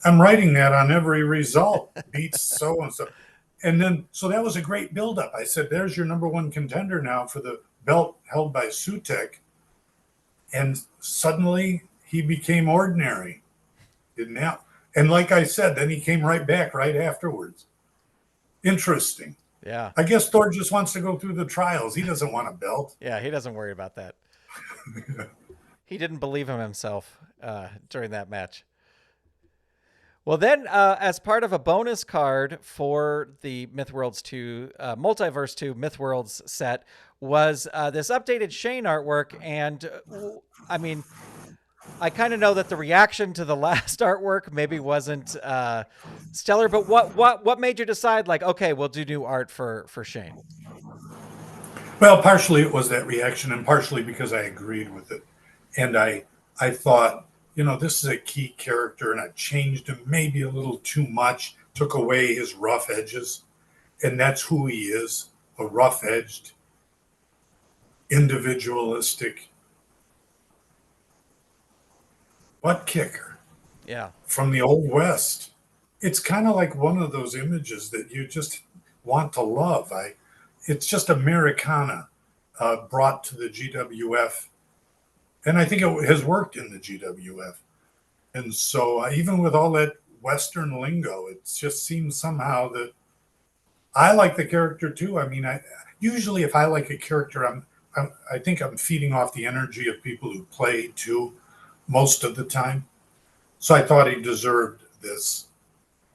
I'm writing that on every result. Beats so and so. And then, so that was a great buildup. I said, there's your number one contender now for the belt held by Sutek. And suddenly he became ordinary. Didn't have. And like I said, then he came right back right afterwards. Interesting. Yeah. I guess Thor just wants to go through the trials. He doesn't want a belt. Yeah, he doesn't worry about that. He didn't believe in himself during that match. Well, then, as part of a bonus card for the Mythworlds 2, Multiverse 2 Mythworlds set, was this updated Shayne artwork. And, I mean, I kind of know that the reaction to the last artwork maybe wasn't stellar, but what made you decide, like, okay, we'll do new art for Shayne? Well, partially it was that reaction, and partially because I agreed with it. And I thought, this is a key character, and I changed him maybe a little too much, took away his rough edges. And that's who he is, a rough-edged, individualistic butt kicker. Yeah. From the Old West. It's kind of like one of those images that you just want to love. It's just Americana brought to the GWF. And I think it has worked in the GWF. And so even with all that Western lingo, it just seems somehow that I like the character too. I mean, usually if I like a character, I think I'm feeding off the energy of people who play too, most of the time. So I thought he deserved this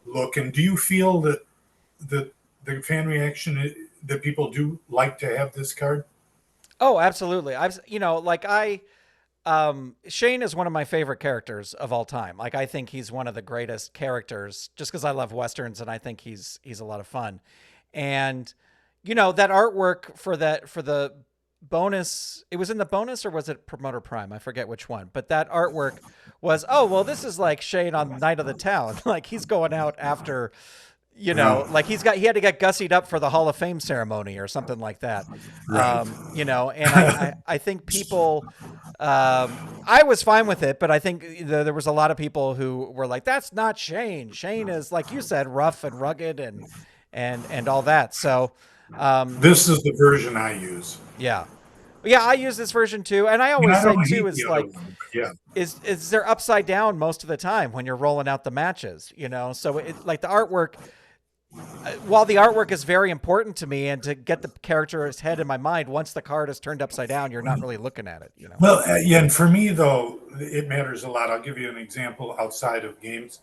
look. And do you feel that the fan reaction that people do like to have this card? Oh, absolutely. Shayne is one of my favorite characters of all time. Like, I think he's one of the greatest characters just because I love Westerns and I think he's a lot of fun. And, that artwork for the bonus, it was in the bonus or was it Promoter Prime? I forget which one, but that artwork was, oh, well, this is like Shayne on Night of the Town. Like, he's going out after, like he had to get gussied up for the Hall of Fame ceremony or something like that. Right. And I think people, I was fine with it, but I think there was a lot of people who were like, that's not Shayne. Shayne is, like you said, rough and rugged and all that. So, this is the version I use. Yeah. Yeah, I use this version too, and I always say too is like, is they're upside down most of the time when you're rolling out the matches, So like the artwork, while the artwork is very important to me, and to get the character's head in my mind, once the card is turned upside down, you're not really looking at it, Well, yeah, and for me though, it matters a lot. I'll give you an example outside of games.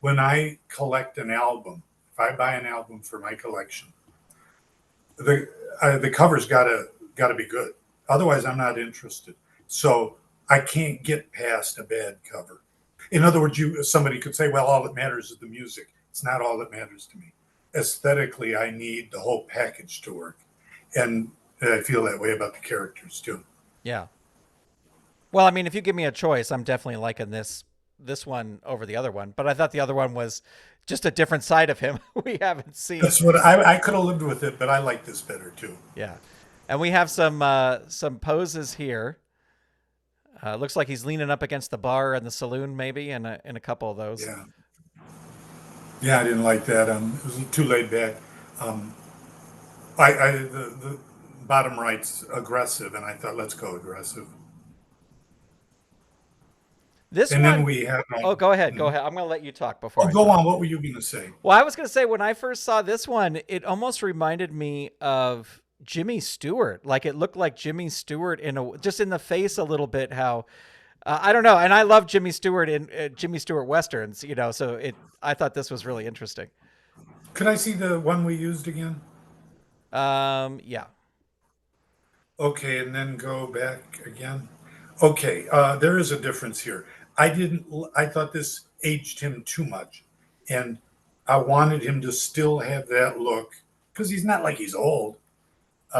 When I collect an album, if I buy an album for my collection, the cover's gotta be good. Otherwise, I'm not interested. So I can't get past a bad cover. In other words, somebody could say, well, all that matters is the music. It's not all that matters to me. Aesthetically, I need the whole package to work. And I feel that way about the characters too. Yeah. Well, I mean, if you give me a choice, I'm definitely liking this one over the other one. But I thought the other one was just a different side of him we haven't seen. That's what I could have lived with it, but I like this better too. Yeah. And we have some poses here. Looks like he's leaning up against the bar in the saloon, maybe, in a couple of those. Yeah. Yeah, I didn't like that. It was too laid back. The bottom right's aggressive, and I thought, let's go aggressive. Then we have. Go ahead. Go ahead. I'm going to let you talk before. Go on. What were you going to say? Well, I was going to say, when I first saw this one, it almost reminded me of Jimmy Stewart. Like, it looked like Jimmy Stewart just in the face a little bit. How I don't know. And I love Jimmy Stewart in Jimmy Stewart Westerns, so I thought this was really interesting. Could I see the one we used again? Yeah. Okay. And then go back again. Okay. There is a difference here. I thought this aged him too much, and I wanted him to still have that look because he's not like he's old.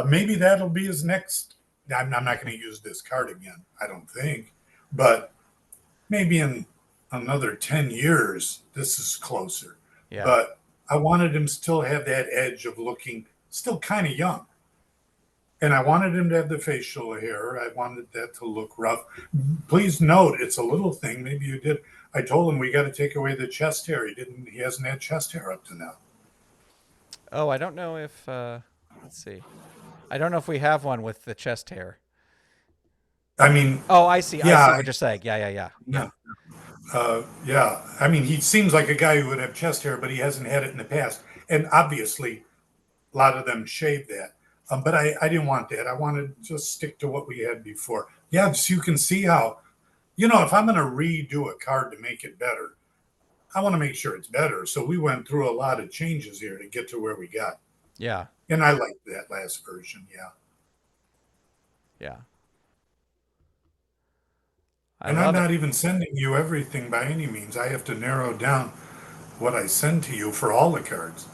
Maybe that'll be his next. I'm not going to use this card again, I don't think, but maybe in another 10 years, this is closer. Yeah. But I wanted him still have that edge of looking still kind of young. And I wanted him to have the facial hair. I wanted that to look rough. Please note, it's a little thing. Maybe you did. I told him we got to take away the chest hair. He didn't. He hasn't had chest hair up to now. Oh, I don't know if. Let's see. I don't know if we have one with the chest hair. I mean, Oh, I see. yeah, I see what you're saying. Yeah. yeah. I mean, he seems like a guy who would have chest hair, but he hasn't had it in the past. And obviously, a lot of them shave that. But I didn't want that. I wanted to just stick to what we had before. Yeah, so you can see how, if I'm going to redo a card to make it better, I want to make sure it's better. So we went through a lot of changes here to get to where we got. Yeah. And I liked that last version. Yeah. Yeah. And I'm not even sending you everything by any means. I have to narrow down what I send to you for all the cards.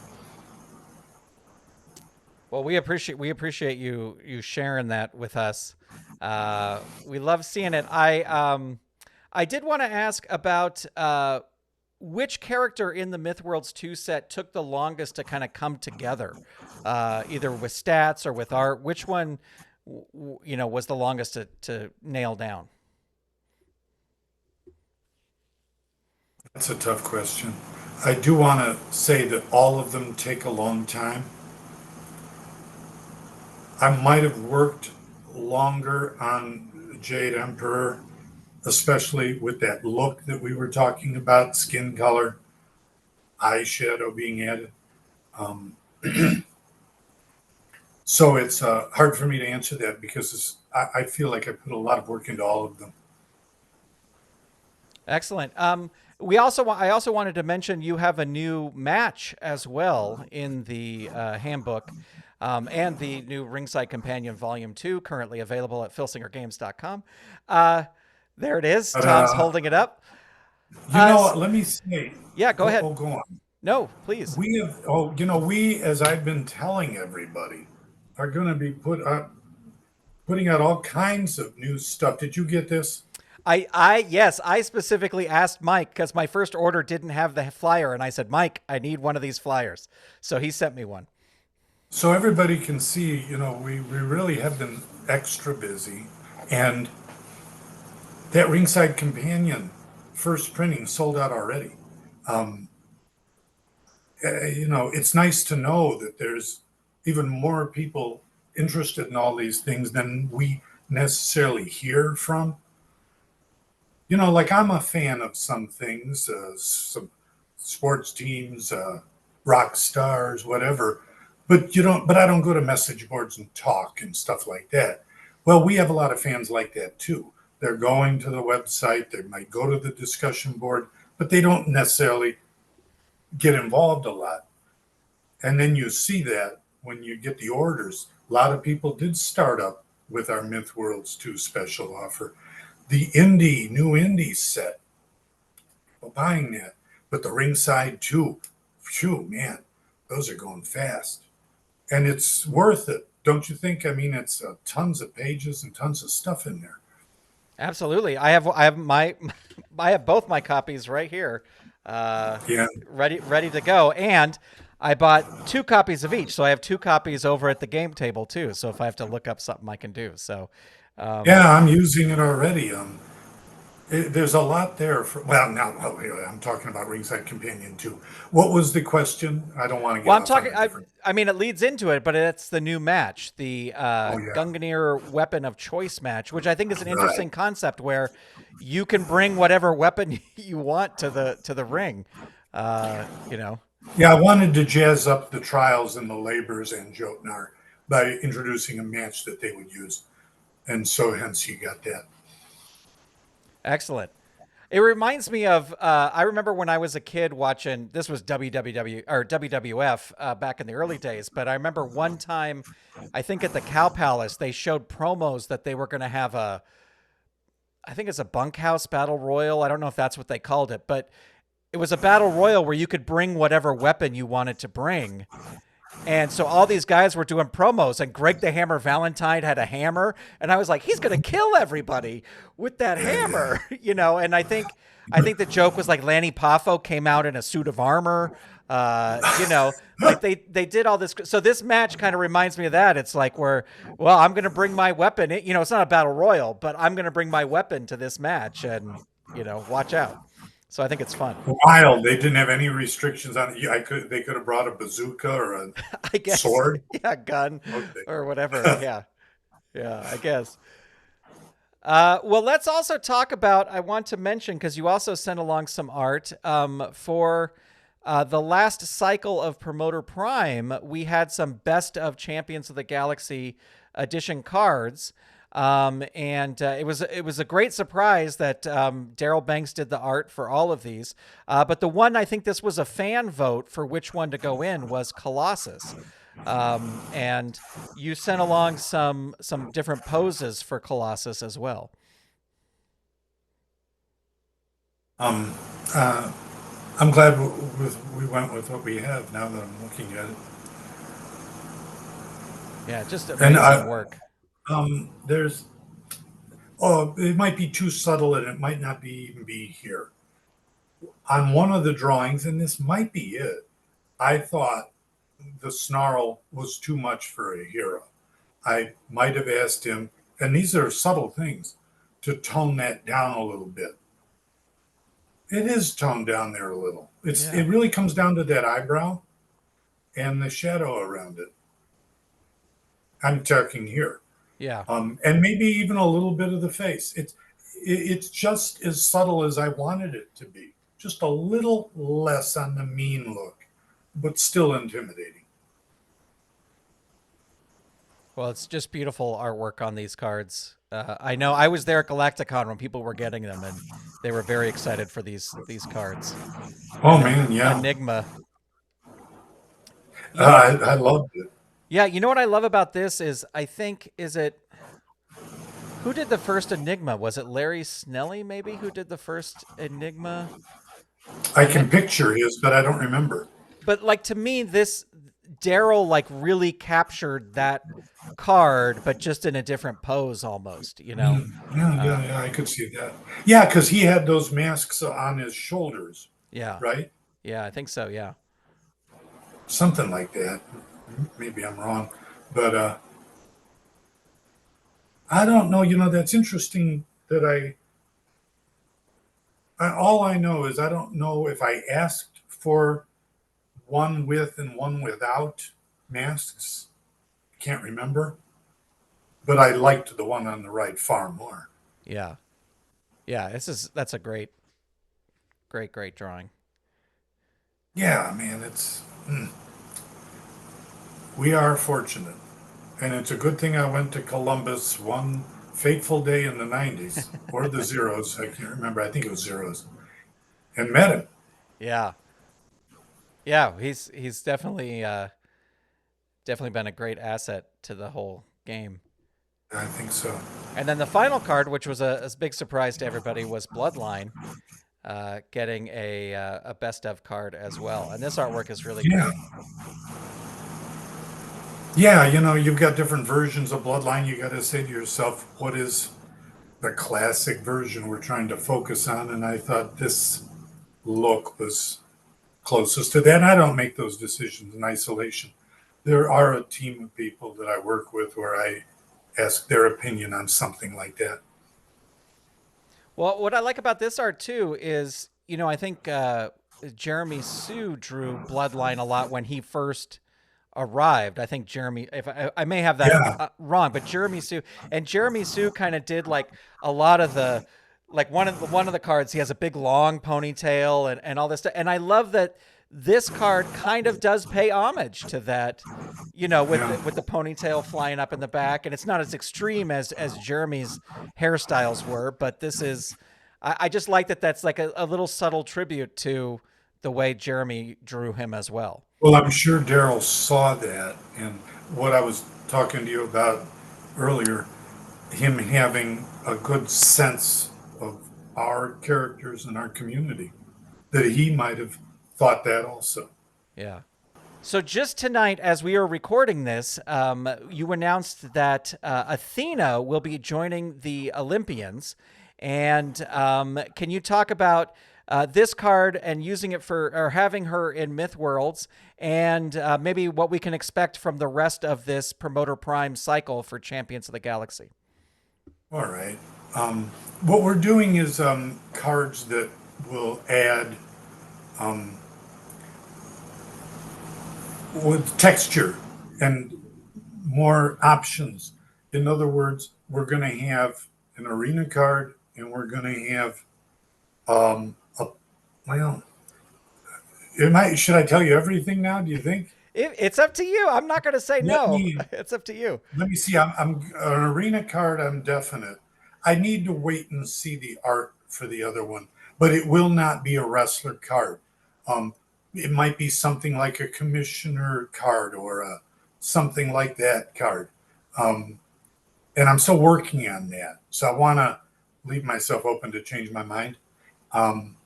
Well, we appreciate you sharing that with us. We love seeing it. I did want to ask about which character in the Mythworlds 2 set took the longest to kind of come together, either with stats or with art. Which one, was the longest to nail down? That's a tough question. I do want to say that all of them take a long time. I might have worked longer on Jaide Emperor, especially with that look that we were talking about, skin color, eyeshadow being added. So it's hard for me to answer that because I feel like I put a lot of work into all of them. Excellent. I also wanted to mention you have a new match as well in the handbook, and the new Ringside Companion Volume 2, currently available at filsingergames.com. There it is. Tom's holding it up. Let me say. Yeah, go ahead. Oh, go on. No, please. We, as I've been telling everybody, are going to be putting out all kinds of new stuff. Did you get this? Yes, I specifically asked Mike because my first order didn't have the flyer, and I said, Mike, I need one of these flyers. So he sent me one. So everybody can see, we really have been extra busy. And that Ringside Companion first printing sold out already. It's nice to know that there's even more people interested in all these things than we necessarily hear from. Like I'm a fan of some things, some sports teams, rock stars, whatever. But I don't go to message boards and talk and stuff like that. Well, we have a lot of fans like that too. They're going to the website, they might go to the discussion board, but they don't necessarily get involved a lot. And then you see that when you get the orders, a lot of people did start up with our Mythworlds 2 special offer. The new indie set, well, buying that, but the Ringside 2, phew, man, those are going fast. And it's worth it, don't you think? I mean, it's tons of pages and tons of stuff in there. Absolutely. I have both my copies right here, ready to go. And I bought 2 copies of each, so I have 2 copies over at the game table too. So if I have to look up something, I can do so. I'm using it already. There's a lot there. I'm talking about Ringside Companion 2. What was the question? I don't want to get. Well, I'm talking. I mean, it leads into it, but it's the new match, the Gungnir Weapon of Choice match, which I think is an interesting concept where you can bring whatever weapon you want to the ring. Yeah, I wanted to jazz up the Trials and the Labors and Jotnar by introducing a match that they would use. And so hence you got that. Excellent. It reminds me of, I remember when I was a kid watching, this was WWF back in the early days, but I remember one time, I think at the Cow Palace, they showed promos that they were going to have I think it's a bunkhouse battle royal. I don't know if that's what they called it, but it was a battle royal where you could bring whatever weapon you wanted to bring. And so all these guys were doing promos, and Greg the Hammer Valentine had a hammer, and I was like, he's going to kill everybody with that hammer, and I think the joke was like Lanny Poffo came out in a suit of armor. You know, like they did all this. So this match kind of reminds me of that. It's like well, I'm going to bring my weapon. You know, it's not a battle royal, but I'm going to bring my weapon to this match, and you know, watch out. So I think it's fun. Wild. They didn't have any restrictions on it. They could have brought a bazooka or a I guess, sword. yeah, gun Okay. or whatever. Yeah, yeah, I guess. Well, let's also talk about. I want to mention because you also sent along some art for the last cycle of Promoter Prime. We had some Best of Champions of the Galaxy edition cards. And it was a great surprise that Daryl Banks did the art for all of these. But the one, I think this was a fan vote for which one to go in, was Colossus. And you sent along some different poses for Colossus as well. I'm glad we went with what we have now that I'm looking at it. Yeah, just amazing work. It might be too subtle and it might not even be here. On one of the drawings, and this might be it, I thought the snarl was too much for a hero. I might have asked him, and these are subtle things, to tone that down a little bit. It is toned down there a little. It really comes down to that eyebrow and the shadow around it. I'm talking here. Yeah. And maybe even a little bit of the face. It's just as subtle as I wanted it to be. Just a little less on the mean look, but still intimidating. Well, it's just beautiful artwork on these cards. I know I was there at Galacticon when people were getting them, and they were very excited for these cards. Oh, man, yeah. Enigma. I loved it. Yeah, you know what I love about this is who did the first Enigma? Was it Larry Snelly, maybe, who did the first Enigma? I can picture his, but I don't remember. But, like, to me, Daryl, like, really captured that card, but just in a different pose almost, you know? Yeah, I could see that. Yeah, because he had those masks on his shoulders. Yeah. Right? Yeah, I think so, yeah. Something like that. Maybe I'm wrong. But I don't know. You know, that's interesting that all I know is I don't know if I asked for one with and one without masks. I can't remember. But I liked the one on the right far more. Yeah. Yeah, that's a great drawing. Yeah, man, we are fortunate. And it's a good thing I went to Columbus one fateful day in the 90s, or the zeros. I can't remember. I think it was zeros. And met him. Yeah. Yeah, he's definitely been a great asset to the whole game. I think so. And then the final card, which was a big surprise to everybody, was Bloodline, getting a best of card as well. And this artwork is really great. Yeah, you know, you've got different versions of Bloodline. You got to say to yourself, what is the classic version we're trying to focus on? And I thought this look was closest to that. I don't make those decisions in isolation. There are a team of people that I work with where I ask their opinion on something like that. Well, what I like about this art too is, you know, I think Jeremy Sue drew Bloodline a lot when he first arrived. I think Jeremy, if I may have that wrong, but Jeremy Sue kind of did like a lot of the, like one of the cards, he has a big long ponytail and all this stuff. And I love that this card kind of does pay homage to that, you know, with the ponytail flying up in the back. And it's not as extreme as Jeremy's hairstyles were, but this is, I just like that that's like a little subtle tribute to the way Jeremy drew him as well. Well, I'm sure Daryl saw that, and what I was talking to you about earlier, him having a good sense of our characters and our community, that he might have thought that also. Yeah. So just tonight, as we are recording this, you announced that Athena will be joining the Olympians. And can you talk about this card and using it for, or having her in Myth Worlds, and maybe what we can expect from the rest of this Promoter Prime cycle for Champions of the Galaxy. All right. What we're doing is cards that will add with texture and more options. In other words, we're going to have an arena card, and we're going to have well, should I tell you everything now? Do you think? It's up to you. I'm not going to say Let no. me It's up to you. let me see. I'm an arena card. I'm definite. I need to wait and see the art for the other one, but it will not be a wrestler card. Um, it might be something like a commissioner card or something like that card. Um, and I'm still working on that, so I want to leave myself open to change my mind. Um,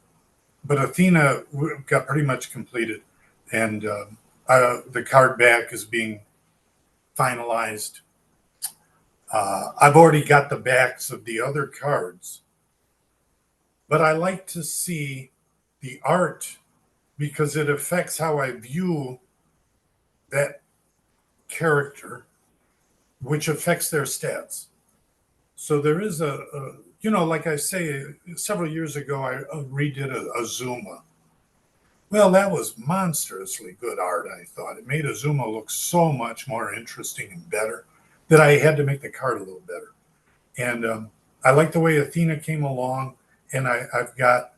but Athena got pretty much completed, and the card back is being finalized. I've already got the backs of the other cards, but I like to see the art because it affects how I view that character, which affects their stats. So there is like I say, several years ago, I redid Azuma. Well, that was monstrously good art, I thought. It made Azuma look so much more interesting and better that I had to make the card a little better. And I like the way Athena came along, and I've got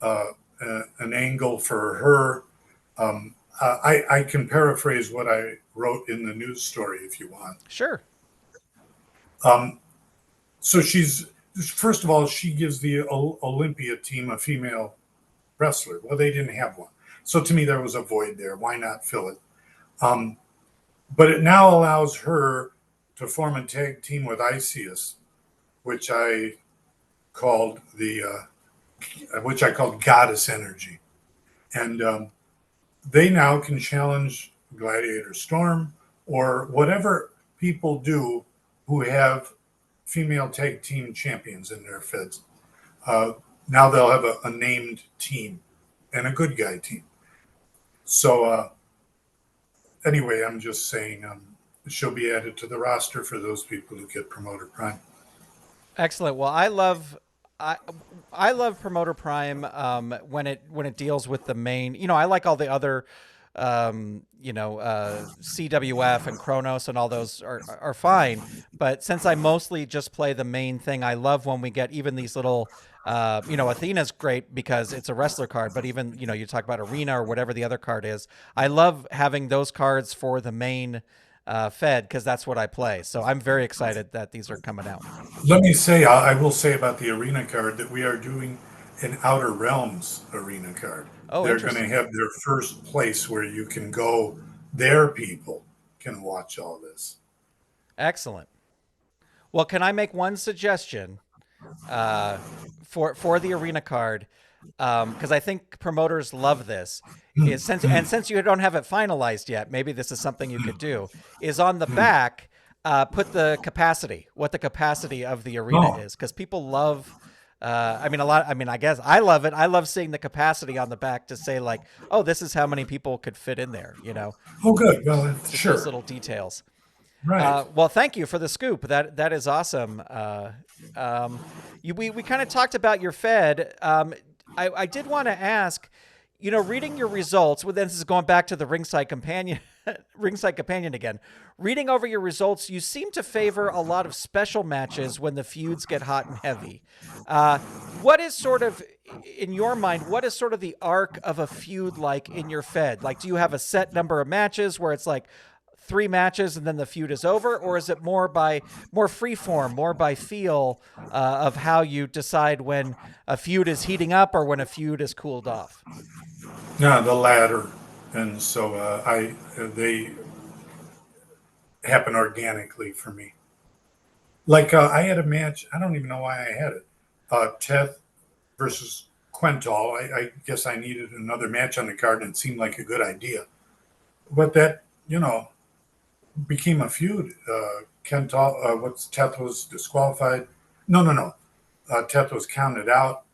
an angle for her. I can paraphrase what I wrote in the news story if you want. Sure. So first of all, she gives the Olympia team a female wrestler. Well, they didn't have one. So to me, there was a void there. Why not fill it? But it now allows her to form a tag team with Osiris, which I called Goddess Energy. And they now can challenge Gladiator Storm or whatever people do who have female tag team champions in their feds. Now they'll have a named team and a good guy team. So anyway, I'm just saying she'll be added to the roster for those people who get Promoter Prime. Excellent. Well, I love Promoter Prime when it deals with the main. I like all the other CWF and Kronos and all those are fine. But since I mostly just play the main thing, I love when we get even these little, Athena's great because it's a wrestler card, but even, you talk about Arena or whatever the other card is. I love having those cards for the main Fed because that's what I play. So I'm very excited that these are coming out. Let me say, I will say about the Arena card that we are doing an Outer Realms Arena card. Oh, they're going to have their first place where you can go. Their people can watch all this. Excellent. Well, can I make one suggestion for the Arena card? Because I think promoters love this. Is since you don't have it finalized yet, maybe this is something you could do. Is on the back, put the capacity, what the capacity of the arena is, because people love. I guess I love it. I love seeing the capacity on the back to say like, oh, this is how many people could fit in there. Oh, good. Well, just sure. those little details. Right. Well, thank you for the scoop. That is awesome. We kind of talked about your Fed. I did want to ask, reading your results. Well, this is going back to the Ringside Companion again. Reading over your results, you seem to favor a lot of special matches when the feuds get hot and heavy. What is sort of, in your mind, what is sort of the arc of a feud like in your Fed? Like, do you have a set number of matches where it's like 3 matches and then the feud is over? Or is it more freeform, more by feel of how you decide when a feud is heating up or when a feud is cooled off? No, the latter. And so they happen organically for me. Like I had a match, I don't even know why I had it. Teth versus Quental. I guess I needed another match on the card and it seemed like a good idea. But that, became a feud. Teth was disqualified. No. Teth was counted out.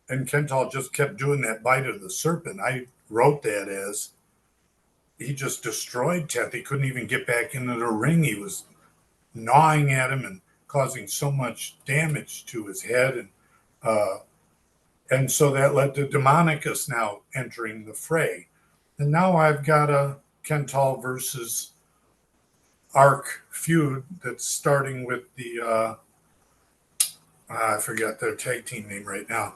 and Quental just kept doing that bite of the serpent. I wrote that as he just destroyed Teth. He couldn't even get back into the ring. He was gnawing at him and causing so much damage to his head. And so that led to Demonicus now entering the fray. And now I've got a Quental versus Arc feud that's starting with the, I forgot their tag team name right now.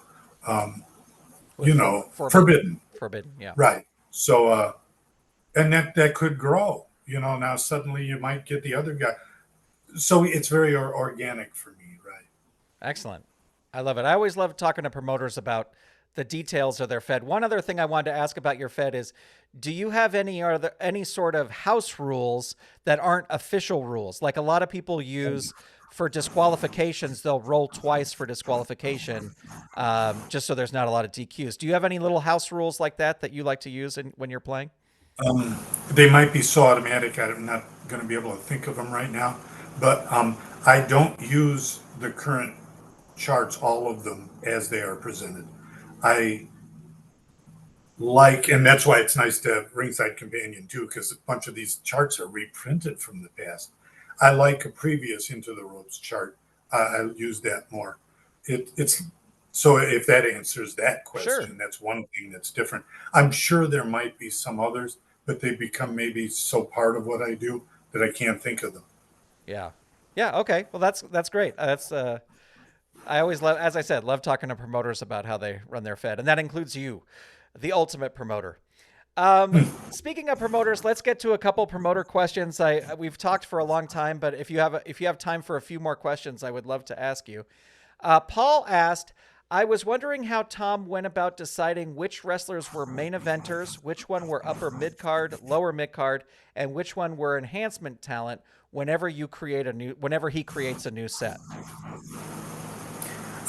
Forbidden. Forbidden, yeah. Right. So, and that could grow. Now suddenly you might get the other guy. So it's very organic for me, right? Excellent. I love it. I always love talking to promoters about the details of their Fed. One other thing I wanted to ask about your Fed is, do you have are there any sort of house rules that aren't official rules? Like a lot of people use for disqualifications, they'll roll twice for disqualification, just so there's not a lot of DQs. Do you have any little house rules like that you like to use when you're playing? They might be so automatic, I'm not going to be able to think of them right now. But I don't use the current charts, all of them, as they are presented. I like, and that's why it's nice to have Ringside Companion too, because a bunch of these charts are reprinted from the past. I like a previous Into the Ropes chart. I use that more. It's so if that answers that question, sure. That's one thing that's different. I'm sure there might be some others, but they become maybe so part of what I do that I can't think of them. Yeah. Yeah. Okay. Well, that's great. I always love, as I said, love talking to promoters about how they run their Fed. And that includes you, the ultimate promoter. Speaking of promoters, let's get to a couple promoter questions. We've talked for a long time, but if you have time for a few more questions, I would love to ask you. Paul asked, I was wondering how Tom went about deciding which wrestlers were main eventers, which one were upper mid-card, lower mid-card, and which one were enhancement talent whenever he creates a new set.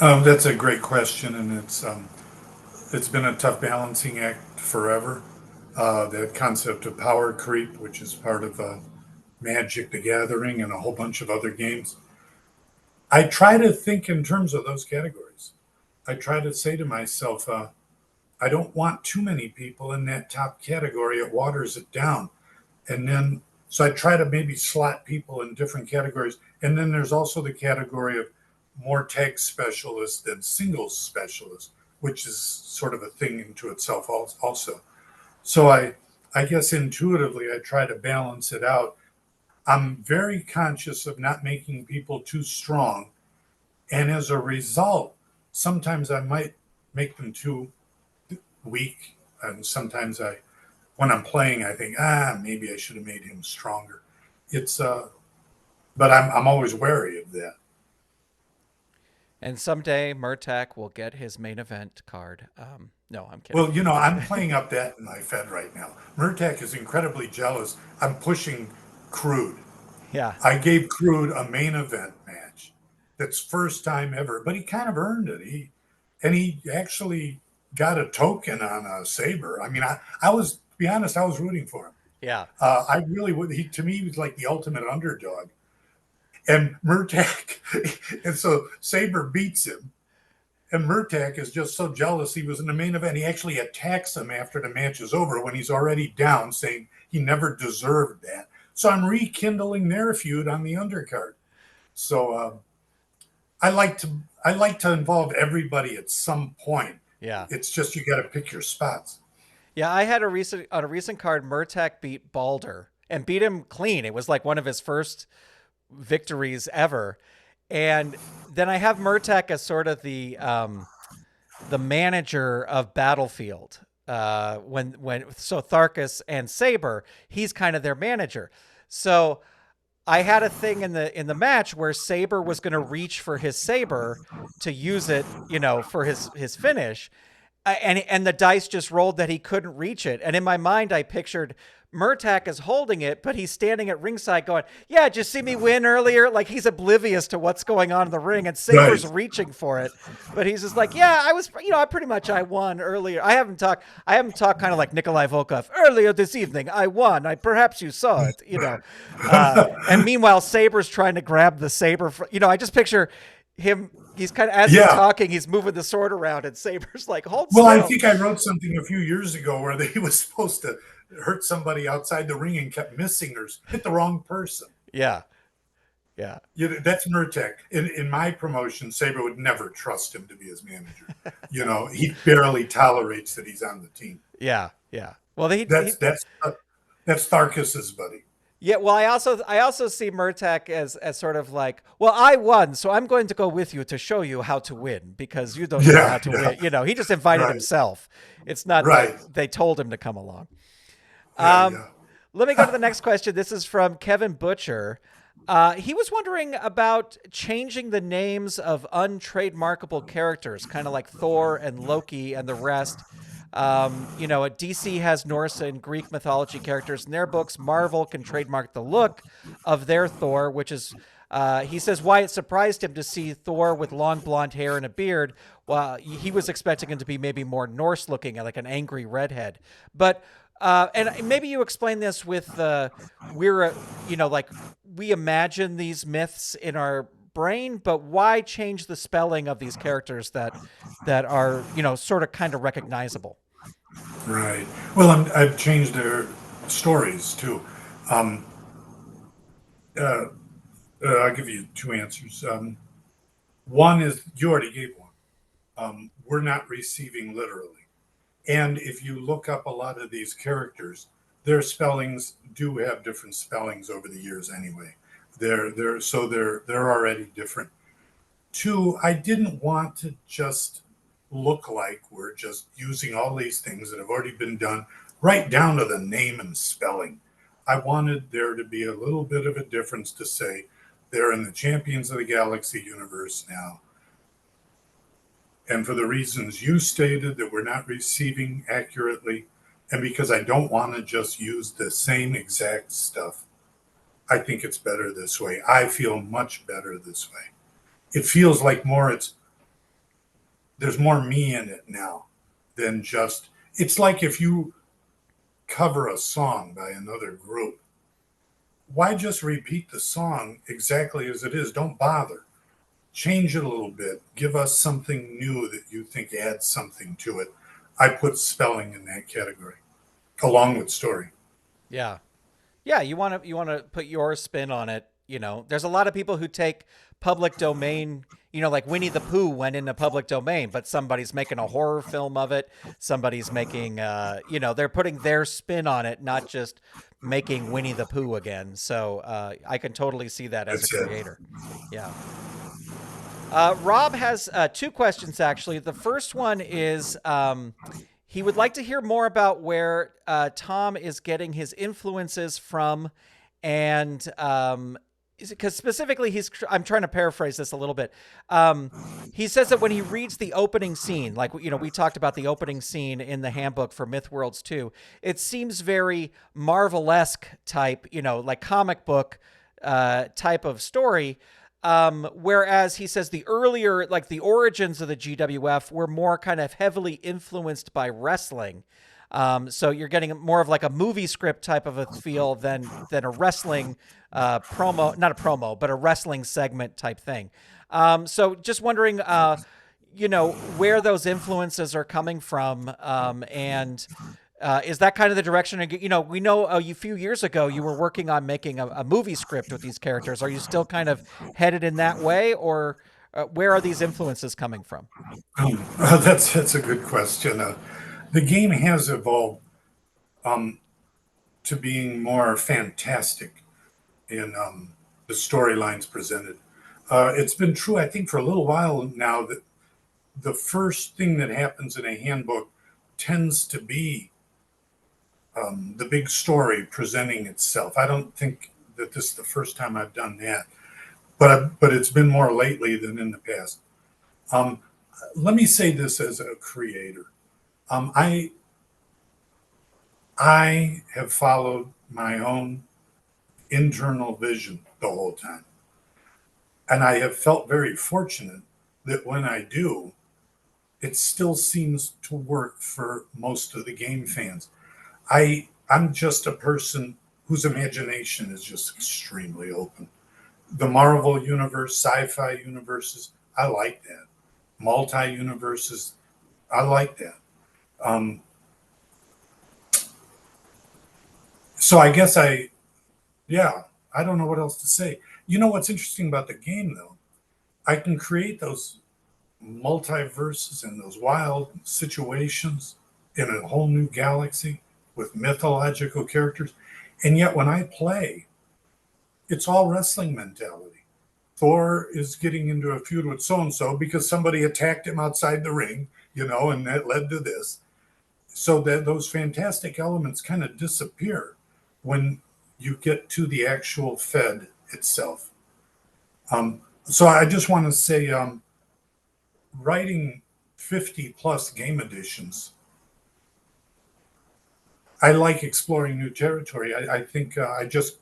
That's a great question, and it's been a tough balancing act forever. That concept of power creep, which is part of Magic the Gathering and a whole bunch of other games. I try to think in terms of those categories. I try to say to myself, I don't want too many people in that top category. It waters it down. And then, so I try to maybe slot people in different categories. And then there's also the category of more tag specialists than singles specialists, which is sort of a thing into itself also. So I guess intuitively, I try to balance it out. I'm very conscious of not making people too strong. And as a result, sometimes I might make them too weak. And sometimes when I'm playing, I think, maybe I should have made him stronger. But I'm always wary of that. And someday Murtak will get his main event card. No, I'm kidding. Well, I'm playing up that in my Fed right now. Murtak is incredibly jealous. I'm pushing Crude. Yeah. I gave Crude a main event match. That's first time ever, but he kind of earned it. He actually got a token on a Saber. I mean, I was, to be honest, I was rooting for him. Yeah. I really would. To me, he was like the ultimate underdog. And Murtak, and so Saber beats him. And Murtak is just so jealous. He was in the main event. He actually attacks him after the match is over when he's already down, saying he never deserved that. So I'm rekindling their feud on the undercard. So I like to involve everybody at some point. Yeah. It's just you got to pick your spots. Yeah, I had on a recent card, Murtak beat Balder and beat him clean. It was like one of his first victories ever. And then I have Murtak as sort of the manager of Battlefield. So Tharkus and Saber, he's kind of their manager. So I had a thing in the match where Saber was going to reach for his saber to use it, for his finish. And the dice just rolled that he couldn't reach it. And in my mind, I pictured Murtak is holding it, but he's standing at ringside going, yeah, did you see me win earlier? Like he's oblivious to what's going on in the ring, and Saber's reaching for it. But he's just like, yeah, I was, I won earlier. I haven't talked kind of like Nikolai Volkov earlier this evening. I won. Perhaps you saw it, And meanwhile, Saber's trying to grab the saber. I just picture he's kind of, as he's Yeah. talking, he's moving the sword around, and Saber's like, hold Well, I still. think I wrote something a few years ago where he was supposed to hurt somebody outside the ring and kept missing or hit the wrong person. Yeah. Yeah. That's Murtek. In my promotion, Saber would never trust him to be his manager. He barely tolerates that he's on the team. Yeah. Yeah. Well, That's Tharkus's buddy. yeah. Well, I also see Murtek as sort of like, well, I won, so I'm going to go with you to show you how to win because you don't know how to win. He just invited Right. himself. It's not Right. like they told him to come along. Yeah. Let me go to the next question. This is from Kevin Butcher. He was wondering about changing the names of untrademarkable characters, kind of like Thor and Loki and the rest. DC has Norse and Greek mythology characters in their books. Marvel can trademark the look of their Thor, which is, he says, why it surprised him to see Thor with long blonde hair and a beard. Well, he was expecting him to be maybe more Norse looking, like an angry redhead. But and maybe you explain this with we imagine these myths in our brain, but why change the spelling of these characters that are sort of kind of recognizable? Right. Well, I've changed their stories too. Um, I'll give you two answers. One is you already gave one. We're not receiving literally. And if you look up a lot of these characters, their spellings do have different spellings over the years anyway. They're already different. Two, I didn't want to just look like we're just using all these things that have already been done, right down to the name and spelling. I wanted there to be a little bit of a difference to say they're in the Champions of the Galaxy universe now. And for the reasons you stated that we're not receiving accurately, and because I don't want to just use the same exact stuff, I think it's better this way. I feel much better this way. It feels like there's more me in it now than just, it's like if you cover a song by another group, why just repeat the song exactly as it is? Don't bother. Change it a little bit. Give us something new that you think adds something to it. I put spelling in that category, along with story. Yeah. Yeah, you want to put your spin on it. There's a lot of people who take public domain, like Winnie the Pooh went into public domain, but somebody's making a horror film of it. Somebody's making, they're putting their spin on it, not just making Winnie the Pooh again. So I can totally see that as That's a creator. Yeah. Rob has two questions, actually. The first one is he would like to hear more about where Tom is getting his influences from, and because specifically I'm trying to paraphrase this a little bit. He says that when he reads the opening scene, like, we talked about the opening scene in the handbook for Mythworlds 2, it seems very Marvel-esque type, like comic book type of story. Whereas he says the earlier, like the origins of the GWF were more kind of heavily influenced by wrestling. So you're getting more of like a movie script type of a feel than a wrestling promo, not a promo, but a wrestling segment type thing. So just wondering, where those influences are coming from, and is that kind of the direction? We know a few years ago you were working on making a movie script with these characters. Are you still kind of headed in that way, or where are these influences coming from? That's a good question. The game has evolved to being more fantastic in the storylines presented. It's been true, I think, for a little while now that the first thing that happens in a handbook tends to be the big story presenting itself. I don't think that this is the first time I've done that, but it's been more lately than in the past. Let me say this as a creator. I have followed my own internal vision the whole time. And I have felt very fortunate that when I do, it still seems to work for most of the game fans. I'm just a person whose imagination is just extremely open. The Marvel universe, sci-fi universes, I like that. Multi-universes, I like that. So I guess yeah, I don't know what else to say. You know what's interesting about the game, though? I can create those multiverses and those wild situations in a whole new galaxy with mythological characters. And yet when I play, it's all wrestling mentality. Thor is getting into a feud with so-and-so because somebody attacked him outside the ring, and that led to this. So that those fantastic elements kind of disappear when you get to the actual Fed itself. So I just want to say, writing 50 plus game editions, I like exploring new territory. I think I just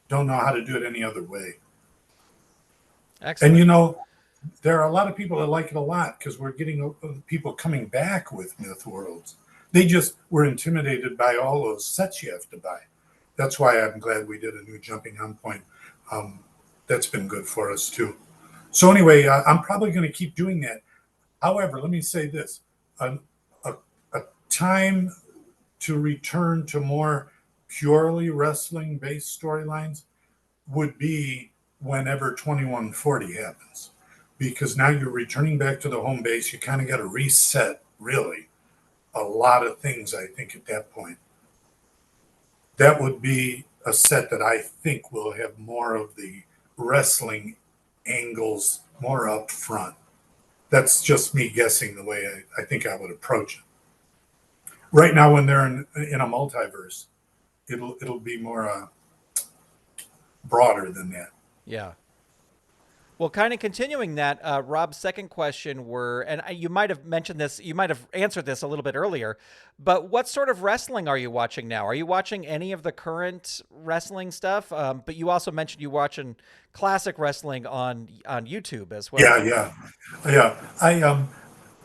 don't know how to do it any other way. Excellent. And there are a lot of people that like it a lot because we're getting people coming back with Myth Worlds. They just were intimidated by all those sets you have to buy. That's why I'm glad we did a new jumping on point. That's been good for us too. So anyway, I'm probably going to keep doing that. However, let me say this. A time to return to more purely wrestling-based storylines would be whenever 2140 happens. Because now you're returning back to the home base. You kind of got to reset, really, a lot of things, I think, at that point. That would be a set that I think will have more of the wrestling angles more up front. That's just me guessing the way I think I would approach it. Right now, when they're in a multiverse, it'll be more broader than that. Yeah. Well, kind of continuing that, Rob's second question and you might have mentioned this, you might have answered this a little bit earlier, but what sort of wrestling are you watching now? Are you watching any of the current wrestling stuff? But you also mentioned you watching classic wrestling on YouTube as well. Yeah.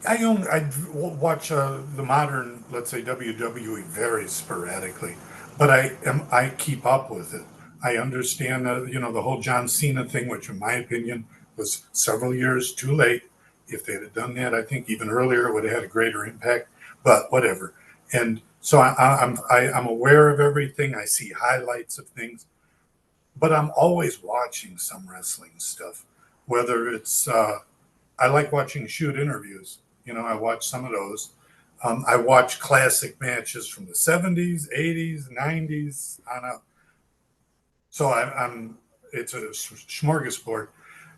I watch the modern, let's say, WWE very sporadically, but I keep up with it. I understand the whole John Cena thing, which in my opinion was several years too late. If they'd have done that, I think even earlier it would have had a greater impact. But whatever. And so I'm aware of everything. I see highlights of things, but I'm always watching some wrestling stuff. Whether it's I like watching shoot interviews. I watch some of those. I watch classic matches from the 70s, 80s, 90s on up. So it's a smorgasbord.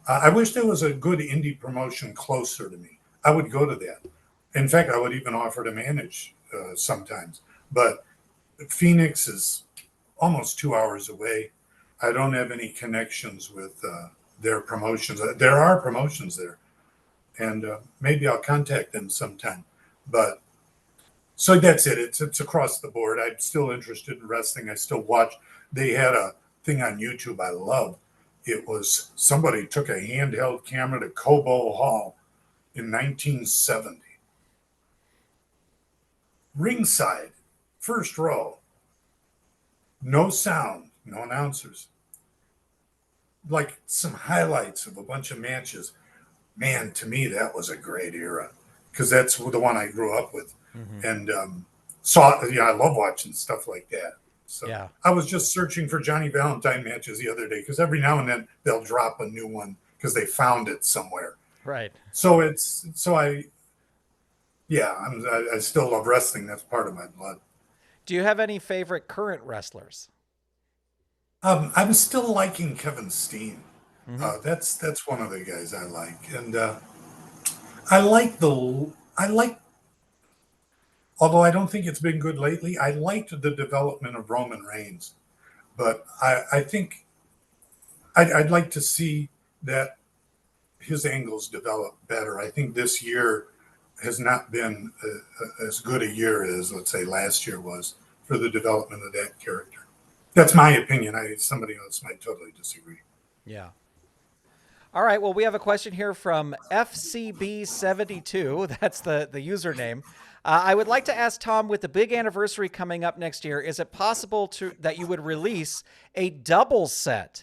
I wish there was a good indie promotion closer to me. I would go to that. In fact, I would even offer to manage sometimes. But Phoenix is almost 2 hours away. I don't have any connections with their promotions. There are promotions there, and maybe I'll contact them sometime. But so that's it. It's across the board. I'm still interested in wrestling. I still watch. They had a thing on YouTube I love. It was somebody took a handheld camera to Cobo Hall in 1970. Ringside, first row, no sound, no announcers. Like some highlights of a bunch of matches. Man, to me, that was a great era because that's the one I grew up with. Mm-hmm. And I love watching stuff like that. So yeah. I was just searching for Johnny Valentine matches the other day because every now and then they'll drop a new one because they found it somewhere. Right. So I still love wrestling. That's part of my blood. Do you have any favorite current wrestlers? I'm still liking Kevin Steen. Mm-hmm. That's one of the guys I like, and I like. Although I don't think it's been good lately, I liked the development of Roman Reigns, but I think I'd like to see that his angles develop better. I think this year has not been as good a year as, let's say, last year was for the development of that character. That's my opinion. Somebody else might totally disagree. Yeah. All right. Well, we have a question here from FCB72. That's the username. I would like to ask Tom, with the big anniversary coming up next year, is it possible that you would release a double set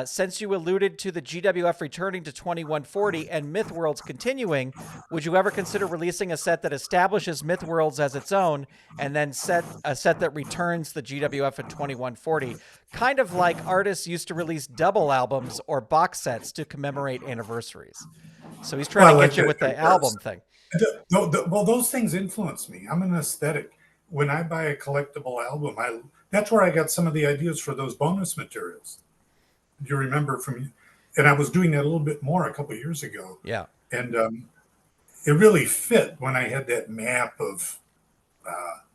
Since you alluded to the GWF returning to 2140 and Myth Worlds continuing, would you ever consider releasing a set that establishes Myth Worlds as its own and then a set that returns the GWF in 2140? Kind of like artists used to release double albums or box sets to commemorate anniversaries. So he's trying to get you with the album thing. Well, those things influence me. I'm an aesthetic. When I buy a collectible album, that's where I got some of the ideas for those bonus materials. Do you remember and I was doing that a little bit more a couple of years ago. Yeah. And it really fit when I had that map of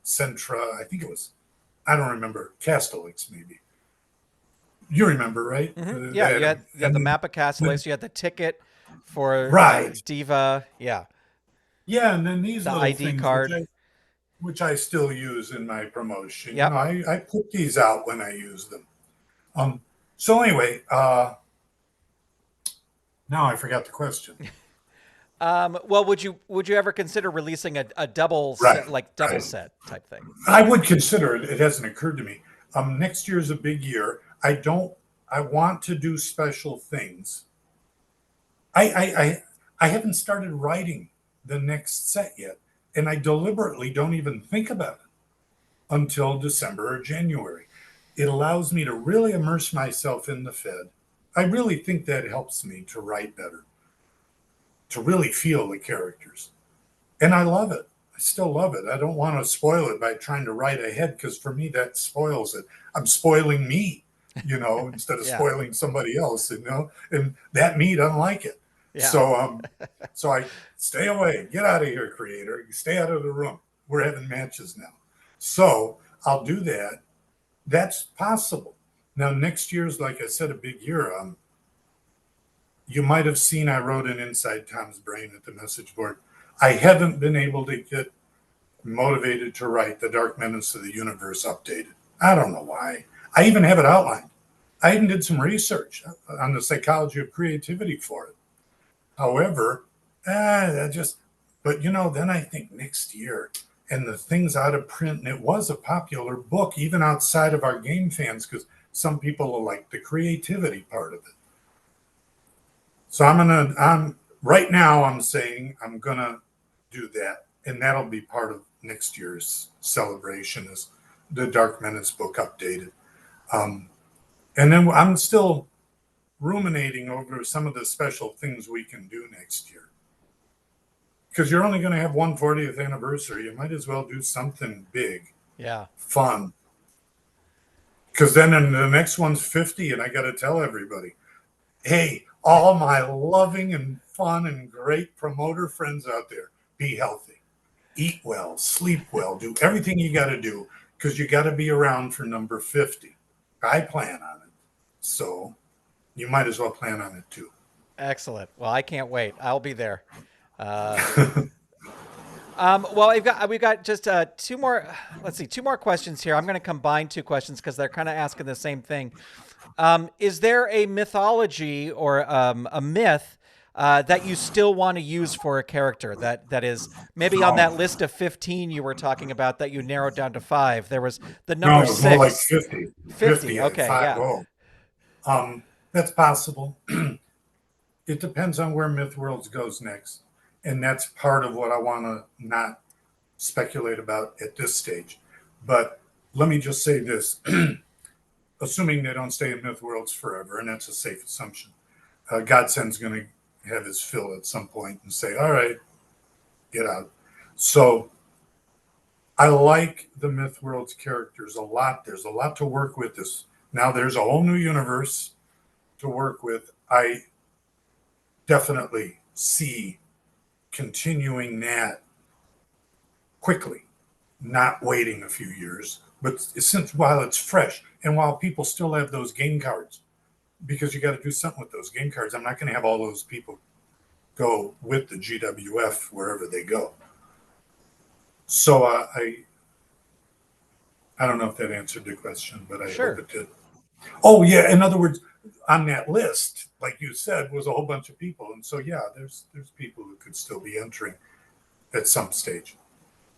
Centra. I think it was, I don't remember, Castellix maybe. You remember, right? Mm-hmm. Yeah, you had the map of Castellix. You had the ticket for Diva. Yeah. Yeah, and then these little ID things, card, which I still use in my promotion. Yep. I put these out when I use them. So anyway, now I forgot the question. Well, would you ever consider releasing a double set, like double set type thing? I would consider it. It hasn't occurred to me. Next year is a big year. I want to do special things. I haven't started writing the next set yet, and I deliberately don't even think about it until December or January. It allows me to really immerse myself in the Fed. I really think that helps me to write better, to really feel the characters. And I love it. I still love it. I don't want to spoil it by trying to write ahead, because for me, that spoils it. I'm spoiling me, instead of spoiling somebody else, and that me doesn't like it. Yeah. So I stay away. Get out of here, creator. Stay out of the room. We're having matches now. So I'll do that. That's possible. Now, next year's, like I said, a big year. You might have seen I wrote an Inside Tom's Brain at the message board. I haven't been able to get motivated to write the Dark Menace of the Universe updated. I don't know why. I even have it outlined. I even did some research on the psychology of creativity for it. However, but then I think next year, and the thing's out of print, and it was a popular book, even outside of our game fans, because some people like the creativity part of it. So right now I'm saying I'm gonna do that, and that'll be part of next year's celebration, is the Dark Menace book updated. And then I'm still ruminating over some of the special things we can do next year. Because you're only going to have 140th anniversary. You might as well do something big. Yeah. Fun. Because then the next one's 50, and I got to tell everybody, hey, all my loving and fun and great promoter friends out there, be healthy. Eat well, sleep well, do everything you got to do, because you got to be around for number 50. I plan on it. So you might as well plan on it too. Excellent. Well, I can't wait. I'll be there. Well, we've got just two more questions here. I'm going to combine two questions because they're kind of asking the same thing. Is there a mythology or a myth that you still want to use for a character that is maybe on that list of 15 you were talking about that you narrowed down to 5? There was the number 6. More like 50. 50. Okay. Yeah. That's possible. It depends on where Mythworlds goes next. And that's part of what I want to not speculate about at this stage. But let me just say this. Assuming they don't stay in Mythworlds forever, and that's a safe assumption, Godsend's going to have his fill at some point and say, all right, get out. So I like the Mythworlds characters a lot. There's a lot to work with. Now there's a whole new universe to work with. I definitely see continuing that quickly, not waiting a few years, but while it's fresh and while people still have those game cards, because you got to do something with those game cards. I'm not going to have all those people go with the GWF wherever they go. So I don't know if that answered the question, but I hope it did. Oh yeah, in other words, on that list, like you said, was a whole bunch of people, and so yeah, there's people who could still be entering at some stage.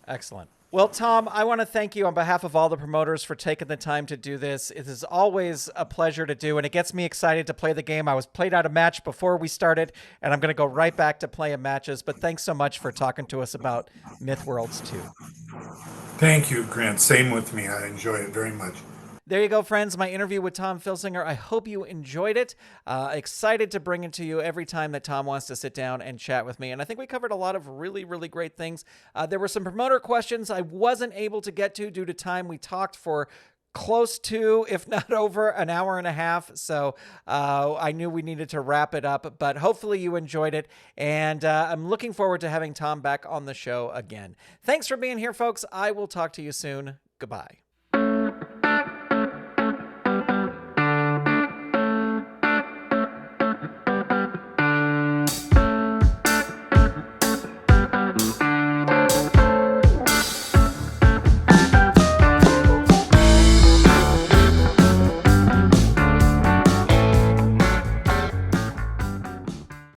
Excellent. Well, Tom, I want to thank you on behalf of all the promoters for taking the time to do this. It is always a pleasure to do, and it gets me excited to play the game. I was played out a match before we started, and I'm going to go right back to playing matches. But thanks so much for talking to us about Myth Worlds 2. Thank you, Grant. Same with me. I enjoy it very much. There you go, friends. My interview with Tom Filsinger. I hope you enjoyed it. Excited to bring it to you every time that Tom wants to sit down and chat with me. And I think we covered a lot of really, really great things. There were some promoter questions I wasn't able to get to due to time. We talked for close to, if not over, an hour and a half. So I knew we needed to wrap it up, but hopefully you enjoyed it. And I'm looking forward to having Tom back on the show again. Thanks for being here, folks. I will talk to you soon. Goodbye.